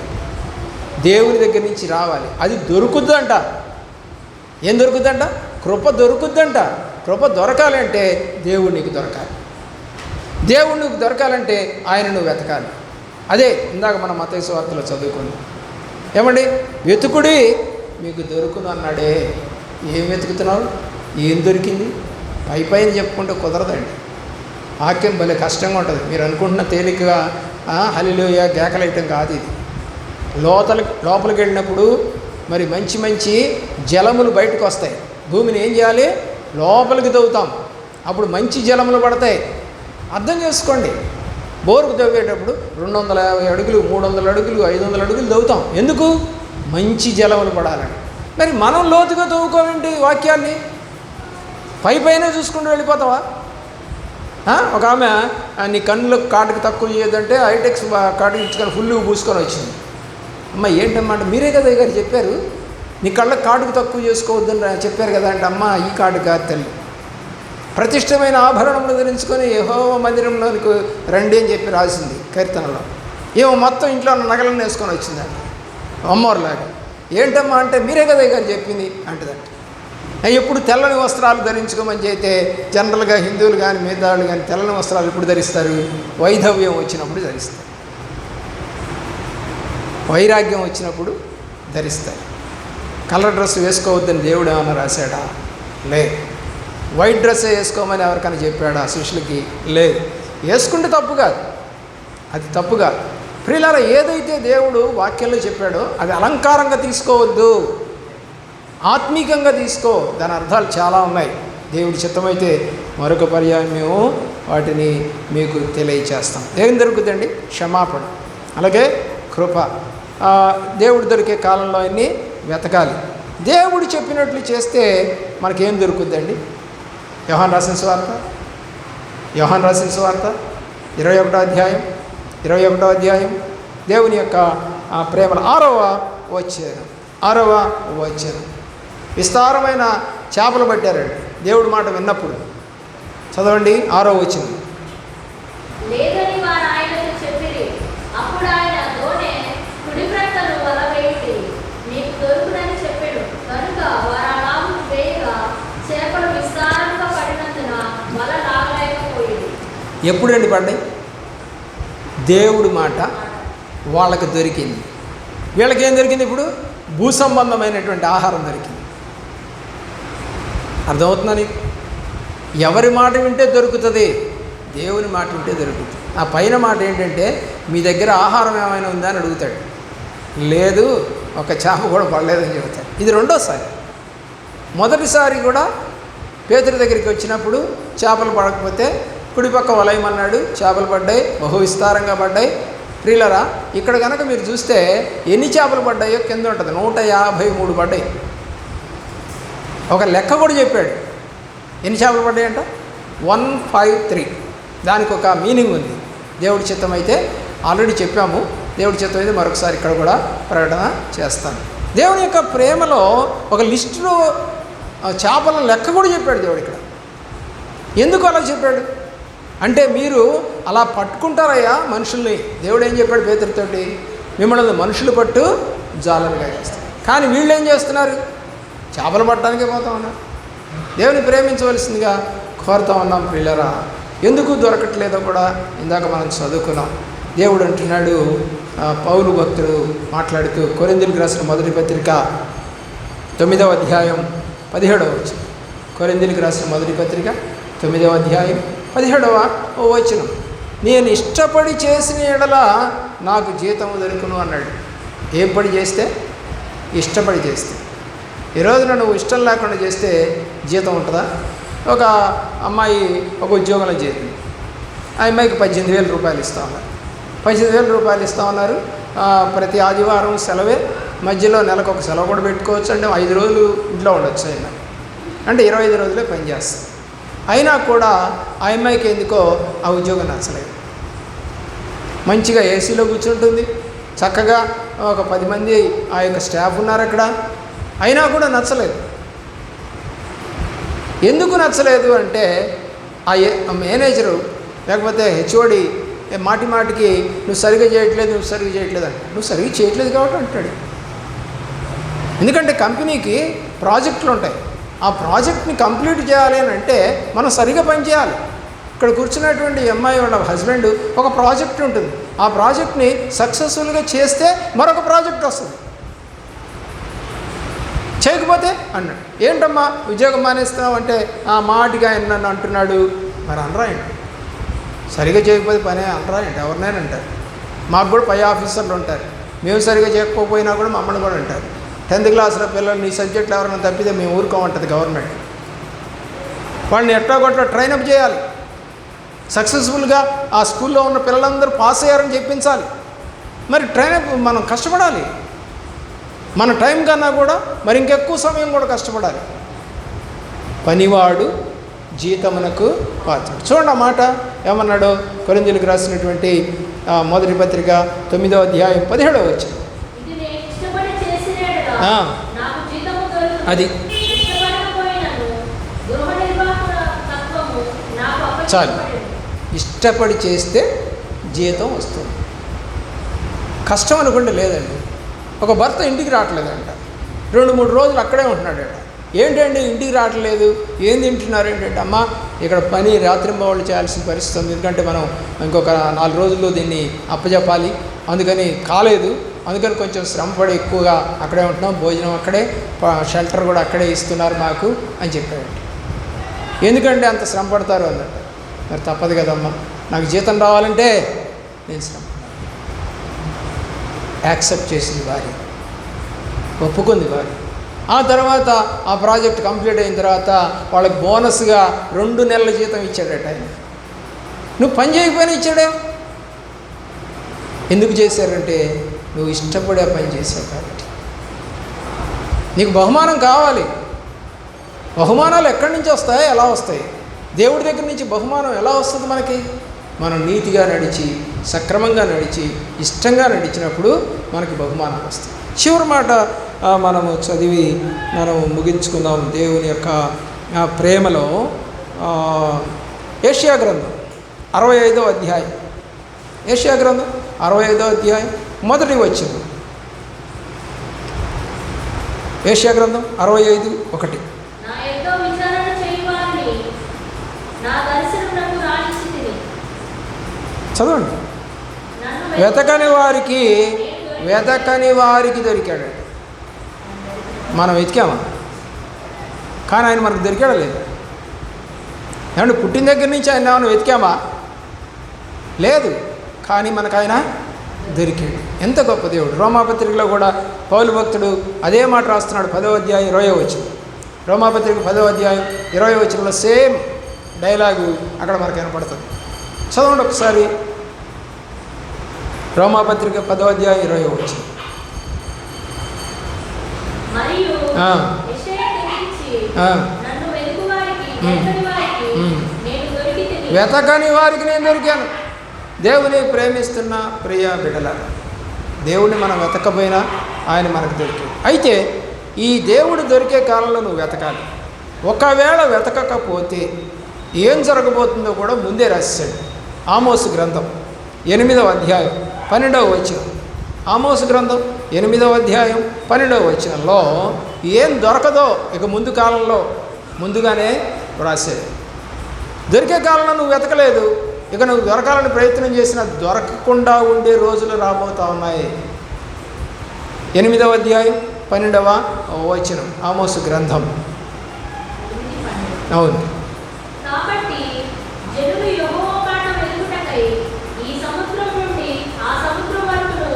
దేవుని దగ్గర నుంచి రావాలి. అది దొరుకుద్దంట. ఏం దొరుకుద్దంట? కృప దొరుకుద్దంట. కృప దొరకాలంటే దేవుడు నీకు దొరకాలి. దేవుడు నీకు దొరకాలంటే ఆయన నువ్వు వెతకాలి. అదే ఇందాక మనం మత్తయి సువార్తలో చదువుకుందాం. ఏమండి? వెతుకుడి మీకు దొరుకును అన్నాడే. ఏం వెతుకుతున్నావు? ఏం దొరికింది? పైన చెప్పుకుంటే కుదరదండి. వాక్యం భలే కష్టంగా ఉంటుంది. మీరు అనుకుంటున్న తేలికగా హల్లెలూయా కేకలేయటం కాదు ఇది. లోపలికి వెళ్ళినప్పుడు మరి మంచి మంచి జలములు బయటకు వస్తాయి. భూమిని ఏం చేయాలి? లోపలికి తవ్వుతాం. అప్పుడు మంచి జలములు పడతాయి. అర్థం చేసుకోండి. బోరుకు తవ్వేటప్పుడు 250 అడుగులు, 300 అడుగులు, 500 అడుగులు తవ్వుతాం. ఎందుకు? మంచి జలములు పడాలని. మరి మనం లోతుగా తవ్వుకోవేంటి వాక్యాన్ని? పైన చూసుకుంటూ వెళ్ళిపోతావా? ఒక ఆమె నీ కన్నులకు కాటుకు తక్కువ చేయదంటే హైటెక్స్ కాటుకు ఇచ్చుకొని ఫుల్ పూసుకొని వచ్చింది. అమ్మ ఏంటమ్మా అంటే, మీరే కదా గారు చెప్పారు నీ కళ్ళకు కాటుకు తక్కువ చేసుకోవద్దని చెప్పారు కదా అంటే, అమ్మ ఈ కాటు కాదు తల్లి, ప్రతిష్టమైన ఆభరణములు ధరించుకొని యెహోవా మందిరంలోనికి రండి అని చెప్పి రాసింది కీర్తనలో. ఏమో మొత్తం ఇంట్లో ఉన్న నగలను వేసుకొని వచ్చిందంట అమ్మవారిలాగా. ఏంటమ్మా అంటే, మీరే కదా గారు చెప్పింది అంటదంట. ఎప్పుడు తెల్లని వస్త్రాలు ధరించుకోమని చెప్తే జనరల్గా హిందువులు కానీ మిగతా వాళ్ళు కానీ తెల్లని వస్త్రాలు ఎప్పుడు ధరిస్తారు? వైధవ్యం వచ్చినప్పుడు ధరిస్తారు, వైరాగ్యం వచ్చినప్పుడు ధరిస్తారు. కలర్ డ్రెస్ వేసుకోవద్దని దేవుడు ఏమన్నా రాశాడా? లేదు. వైట్ డ్రెస్సే వేసుకోమని ఎవరికైనా చెప్పాడా శిష్యులకి? లేదు. వేసుకుంటే తప్పు కాదు, అది తప్పు కాదు. ప్రియులారా, ఏదైతే దేవుడు వాక్యంలో చెప్పాడో అది అలంకారంగా తీసుకోవద్దు, ఆత్మీకంగా తీసుకో. దాని అర్థాలు చాలా ఉన్నాయి. దేవుడి చిత్తమైతే మరొక పర్యాయం మేము వాటిని మీకు తెలియచేస్తాం. ఏం దొరుకుతుందండి? క్షమాపణ, అలాగే కృప. దేవుడు దొరికే కాలంలో అన్నీ వెతకాలి. దేవుడు చెప్పినట్లు చేస్తే మనకేం దొరుకుతుందండి? యోహాను రాసిన సువార్త 21వ అధ్యాయం దేవుని యొక్క ప్రేమల 6వ వచనం. విస్తారమైన చేపలు పట్టారండి దేవుడి మాట విన్నప్పుడు. చదవండి 6వ వచనం. లేదని వారు ఆయనతో చెప్పిరి. అప్పుడు ఆయన దోణె కుడి ప్రక్కను వల వేయండి, మీకు దొరుకునని చెప్పాడు. కనుక వారు అలాగు వేయగా చేపలు విస్తారంగా పడినందున వల లాగలేకపోయింది. ఎప్పుడండి పడ్డాయి? దేవుడి మాట వాళ్ళకి దొరికింది. వీళ్ళకేం దొరికింది? ఇప్పుడు భూసంబంధమైనటువంటి ఆహారం దొరికింది. అర్థమవుతుందా నీకు? ఎవరి మాట వింటే దొరుకుతుంది? దేవుని మాట వింటే దొరుకుతుంది. ఆ పైన మాట ఏంటంటే, మీ దగ్గర ఆహారం ఏమైనా ఉందా అని అడుగుతాడు. లేదు, ఒక చేప కూడా పడలేదని చెబుతాడు. ఇది రెండోసారి. మొదటిసారి కూడా పేతురు దగ్గరికి వచ్చినప్పుడు చేపలు పడకపోతే కుడిపక్క వలయమన్నాడు, చేపలు పడ్డాయి, బహు విస్తారంగా పడ్డాయి. ప్రియులరా, ఇక్కడ కనుక మీరు చూస్తే ఎన్ని చేపలు పడ్డాయో కింద ఉంటుంది, 153 పడ్డాయి. ఒక లెక్క కూడా చెప్పాడు ఎన్ని చేపలు పడ్డాయంట, 153. దానికి ఒక మీనింగ్ ఉంది. దేవుడి చిత్తం అయితే ఆల్రెడీ చెప్పాము, దేవుడి చిత్తం అయితే మరొకసారి ఇక్కడ కూడా ప్రకటన చేస్తాను. దేవుని యొక్క ప్రేమలో ఒక లిస్టులో చేపల లెక్క కూడా చెప్పాడు దేవుడు ఇక్కడ. ఎందుకు అలా చెప్పాడు అంటే, మీరు అలా పట్టుకుంటారయ్యా మనుషుల్ని. దేవుడు ఏం చెప్పాడు పేతురుతోటి? మిమ్మల్ని మనుషులు పట్టు జాలరుగా చేస్తారు. కానీ వీళ్ళు ఏం చేస్తున్నారు? చేపలు పట్టడానికే పోతా ఉన్నారు. దేవుని ప్రేమించవలసిందిగా కోరుతా ఉన్నాం ప్రియులరా. ఎందుకు దొరకట్లేదో కూడా ఇందాక మనం చదువుకున్నాం. దేవుడు అంటున్నాడు, పౌలు భక్తుడు మాట్లాడుతూ, కొరింథీయులకు రాసిన మొదటి పత్రిక 9వ అధ్యాయం 17వ వచనం. కొరింథీయులకు రాసిన మొదటి పత్రిక 9వ అధ్యాయం 17వ వచనం. నేను ఇష్టపడి చేసిన ఎడల నాకు జీతము దొరుకును అన్నాడు. ఏం పడి చేస్తే? ఇష్టపడి చేస్తే. ఈరోజున నువ్వు ఇష్టం లేకుండా చేస్తే జీతం ఉంటుందా? ఒక అమ్మాయి ఒక ఉద్యోగంలో చేరింది. ఆ అమ్మాయికి 18,000 రూపాయలు ఇస్తూ ఉన్నారు. 18,000 రూపాయలు ఇస్తూ ఉన్నారు. ప్రతి ఆదివారం సెలవే, మధ్యలో నెలకు ఒక సెలవు కూడా పెట్టుకోవచ్చు. అంటే 5 రోజులు ఇంట్లో ఉండొచ్చు అయినా, అంటే 25 రోజులే పనిచేస్తుంది. అయినా కూడా ఆ అమ్మాయికి ఎందుకో ఆ ఉద్యోగం నచ్చలేదు. మంచిగా ఏసీలో కూర్చుంటుంది, చక్కగా ఒక 10 మంది ఆ యొక్క స్టాఫ్ ఉన్నారు అక్కడ, అయినా కూడా నచ్చలేదు. ఎందుకు నచ్చలేదు అంటే, ఆ మేనేజరు లేకపోతే హెచ్ఓడి మాటి మాటికి నువ్వు సరిగ్గా చేయట్లేదు అంటే, నువ్వు సరిగ్గా చేయట్లేదు కాబట్టి అంటాడు. ఎందుకంటే కంపెనీకి ప్రాజెక్టులు ఉంటాయి. ఆ ప్రాజెక్ట్ని కంప్లీట్ చేయాలి అని అంటే మనం సరిగ్గా పనిచేయాలి. ఇక్కడ కూర్చున్నటువంటి అమ్మాయి వాళ్ళ హస్బెండ్ ఒక ప్రాజెక్ట్ ఉంటుంది. ఆ ప్రాజెక్ట్ని సక్సెస్ఫుల్గా చేస్తే మరొక ప్రాజెక్ట్ వస్తుంది. చేయకపోతే అన్నాడు. ఏంటమ్మా ఉద్యోగం మానేస్తున్నావు అంటే, ఆ మాటిగా ఆయన నన్ను అంటున్నాడు. మరి అనరా ఏంటి? సరిగా చేయకపోతే పనే అనరా ఏంటి? ఎవరినైనా అంటారు. మాకు కూడా పై ఆఫీసర్లు ఉంటారు. మేము సరిగా చేయకపోయినా కూడా మమ్మల్ని కూడా అంటారు. 10th క్లాస్లో పిల్లలు నీ సబ్జెక్టులు ఎవరైనా తప్పితే మేము ఊరుకోమంటుంది గవర్నమెంట్. వాళ్ళని ఎట్లా కొట్లా ట్రైనప్ చేయాలి. సక్సెస్ఫుల్గా ఆ స్కూల్లో ఉన్న పిల్లలందరూ పాస్ అయ్యారని చెప్పించాలి. మరి ట్రైనప్ మనం కష్టపడాలి. మన టైం కన్నా కూడా మరి ఇంకెక్కువ సమయం కూడా కష్టపడాలి. పనివాడు జీతమునకు పాత్రుడు. చూడండి ఆ మాట ఏమన్నాడు? కొరింథీయులకు రాసినటువంటి మొదటి పత్రిక 9వ అధ్యాయం 17వ వచనం. అది చాలు. ఇష్టపడి చేస్తే జీతం వస్తుంది. కష్టం అనుకుంటే లేదండి. ఒక భర్త ఇంటికి రావట్లేదంట, 2-3 రోజులు అక్కడే ఉంటున్నాడట. ఏంటండి ఇంటికి రావట్లేదు, ఏం తింటున్నారు ఏంటంటే, అమ్మ ఇక్కడ పని రాత్రింబవళ్ళు చేయాల్సిన పరిస్థితి ఉంది. ఎందుకంటే మనం ఇంకొక 4 రోజుల్లో దీన్ని అప్పచెప్పాలి, అందుకని కాలేదు. అందుకని కొంచెం శ్రమపడి ఎక్కువగా అక్కడే ఉంటున్నాం, భోజనం అక్కడే, షెల్టర్ కూడా అక్కడే ఇస్తున్నారు మాకు అని చెప్పాడు. ఎందుకంటే అంత శ్రమ పడతారు అన్నట్టు. మరి తప్పదు కదమ్మా, నాకు జీతం రావాలంటే నేను శ్రమ యాక్సెప్ట్ చేసింది భార్య, ఒప్పుకుంది భార్య. ఆ తర్వాత ఆ ప్రాజెక్ట్ కంప్లీట్ అయిన తర్వాత వాళ్ళకి బోనస్గా 2 నెలల జీతం ఇచ్చాడట ఆయన. నువ్వు పని చేయకపోయినా ఇచ్చాడే. ఎందుకు చేశారంటే నువ్వు ఇష్టపడే పని చేశావు కాబట్టి. నీకు బహుమానం కావాలి. బహుమానాలు ఎక్కడి నుంచి వస్తాయి, ఎలా వస్తాయి? దేవుడి దగ్గర నుంచి బహుమానం ఎలా వస్తుంది మనకి? మనం నీతిగా నడిచి, సక్రమంగా నడిచి, ఇష్టంగా నడిచినప్పుడు మనకి బహుమానాలు వస్తాయి. చివరి మాట మనము చదివి మనము ముగించుకుందాం. దేవుని యొక్క ప్రేమలో యెషయా గ్రంథం 65వ అధ్యాయం. యెషయా గ్రంథం 65వ అధ్యాయం మొదటి వచనం. యెషయా గ్రంథం 65:1. చదవండి. వెతకని వారికి దొరికాడు. మనం వెతికామా? కానీ ఆయన మనకు దొరికాడా లేదు? ఏమంటే పుట్టిన దగ్గర నుంచి ఆయన ఏమైనా వెతికామా? లేదు. కానీ మనకు ఆయన దొరికాడు. ఎంత గొప్ప దేవుడు. రోమాపత్రికలో కూడా పౌలు భక్తుడు అదే మాట రాస్తున్నాడు. 10వ అధ్యాయం 20వ వచనం. రోమాపత్రిక 10వ అధ్యాయం 20వ వచనంలో సేమ్ డైలాగు అక్కడ మనకు కనపడుతుంది. చదవండి ఒకసారి. రోమాపత్రిక 10వ అధ్యాయం 20వ వచనం. వెతకని వారికి నేను దొరికాను. దేవుని ప్రేమిస్తున్న ప్రియ బిడ్డలారా, దేవుడిని మనం వెతకపోయినా ఆయన మనకు దొరికాడు. అయితే ఈ దేవుడు దొరికే కాలంలో నువ్వు వెతకాలి. ఒకవేళ వెతకకపోతే ఏం జరగబోతుందో కూడా ముందే రాశాడు. ఆమోసు గ్రంథం 8వ అధ్యాయం 12వ వచనం. ఆమోసు గ్రంథం 8వ అధ్యాయం 12వ వచనంలో ఏం దొరకదో ఇక ముందు కాలంలో ముందుగానే రాశాడు. దొరికే కాలంలో నువ్వు వెతకలేదు, ఇక నువ్వు దొరకాలని ప్రయత్నం చేసినా దొరకకుండా ఉండే రోజులు రాబోతా ఉన్నాయి. 8వ అధ్యాయం 12వ వచనం ఆమోసు గ్రంథం. అవును. కాబట్టి జనులు యెహోవా మాట వెలుగుటకై ఈ సముద్రం నుండి ఆ సముద్రం వరకును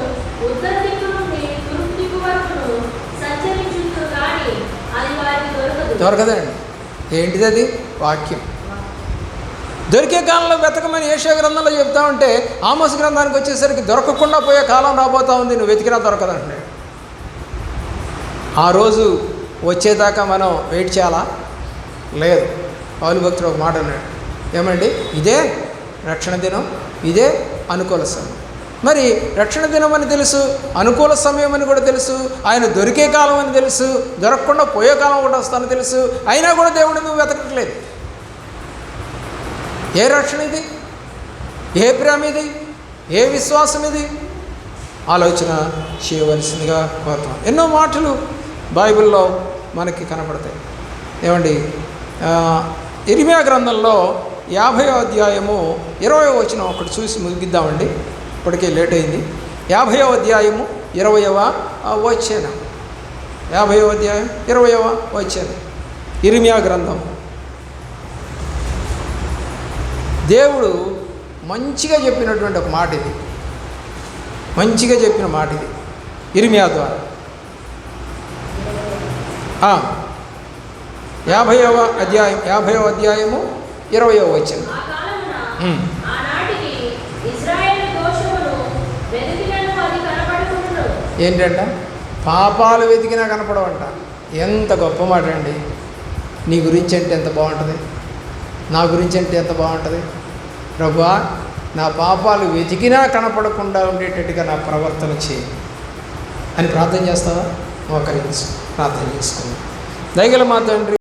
ఉత్తర దిక్కు నుండి తూర్పు దిక్కు వరకును సంచరించుదురు గాని అది వారికి దొరకదండి. ఏంటిది అది? వాక్యం. దొరికే కాలంలో వెతకమని యెషయా గ్రంథంలో చెప్తా ఉంటే ఆమోసు గ్రంథానికి వచ్చేసరికి దొరకకుండా పోయే కాలం రాబోతా ఉంది, నువ్వు వెతికినా దొరకదంటున్నాడు. ఆ రోజు వచ్చేదాకా మనం వెయిట్ చేయాలా? లేదు. పౌలు భక్తుడు ఒక మాట అన్నాడు, ఏమండి, ఇదే రక్షణ దినం, ఇదే అనుకూల సమయం. మరి రక్షణ దినం అని తెలుసు, అనుకూల సమయం అని కూడా తెలుసు, ఆయన దొరికే కాలం అని తెలుసు, దొరకకుండా పోయే కాలం కూడా వస్తానని తెలుసు, అయినా కూడా దేవుడు నువ్వు వెతకట్లేదు. ఏ రక్షణ ఇది? ఏ ప్రేమ ఇది? ఏ విశ్వాసం ఇది? ఆలోచన చేయవలసిందిగా కోరుతాం. ఎన్నో మాటలు బైబిల్లో మనకి కనపడతాయి. ఏమండి, ఇర్మియా గ్రంథంలో 50వ అధ్యాయము 20వ వచనం ఒకటి చూసి ముగిద్దామండి, ఇప్పటికే లేట్ అయింది. 50వ అధ్యాయము 20వ వచనం. 50వ అధ్యాయం 20వ వచనం ఇర్మియా గ్రంథం. దేవుడు మంచిగా చెప్పినటువంటి ఒక మాట ఇది, మంచిగా చెప్పిన మాట ఇది ఇర్మియా ద్వారా. 50వ అధ్యాయము 20వ వచనం. ఏంటంట? పాపాలు వెతికినా కనపడవంట. ఎంత గొప్ప మాట అండి. నీ గురించి అంటే ఎంత బాగుంటుంది, నా గురించి అంటే ఎంత బాగుంటుంది. ప్రభువా, నా పాపాలు వెతికినా కనపడకుండా ఉండేటట్టుగా నా ప్రవర్తన చేయి అని ప్రార్థన చేస్తావా? మోకరించి ప్రార్థన చేసుకుందాం. దయగల మా తండ్రి.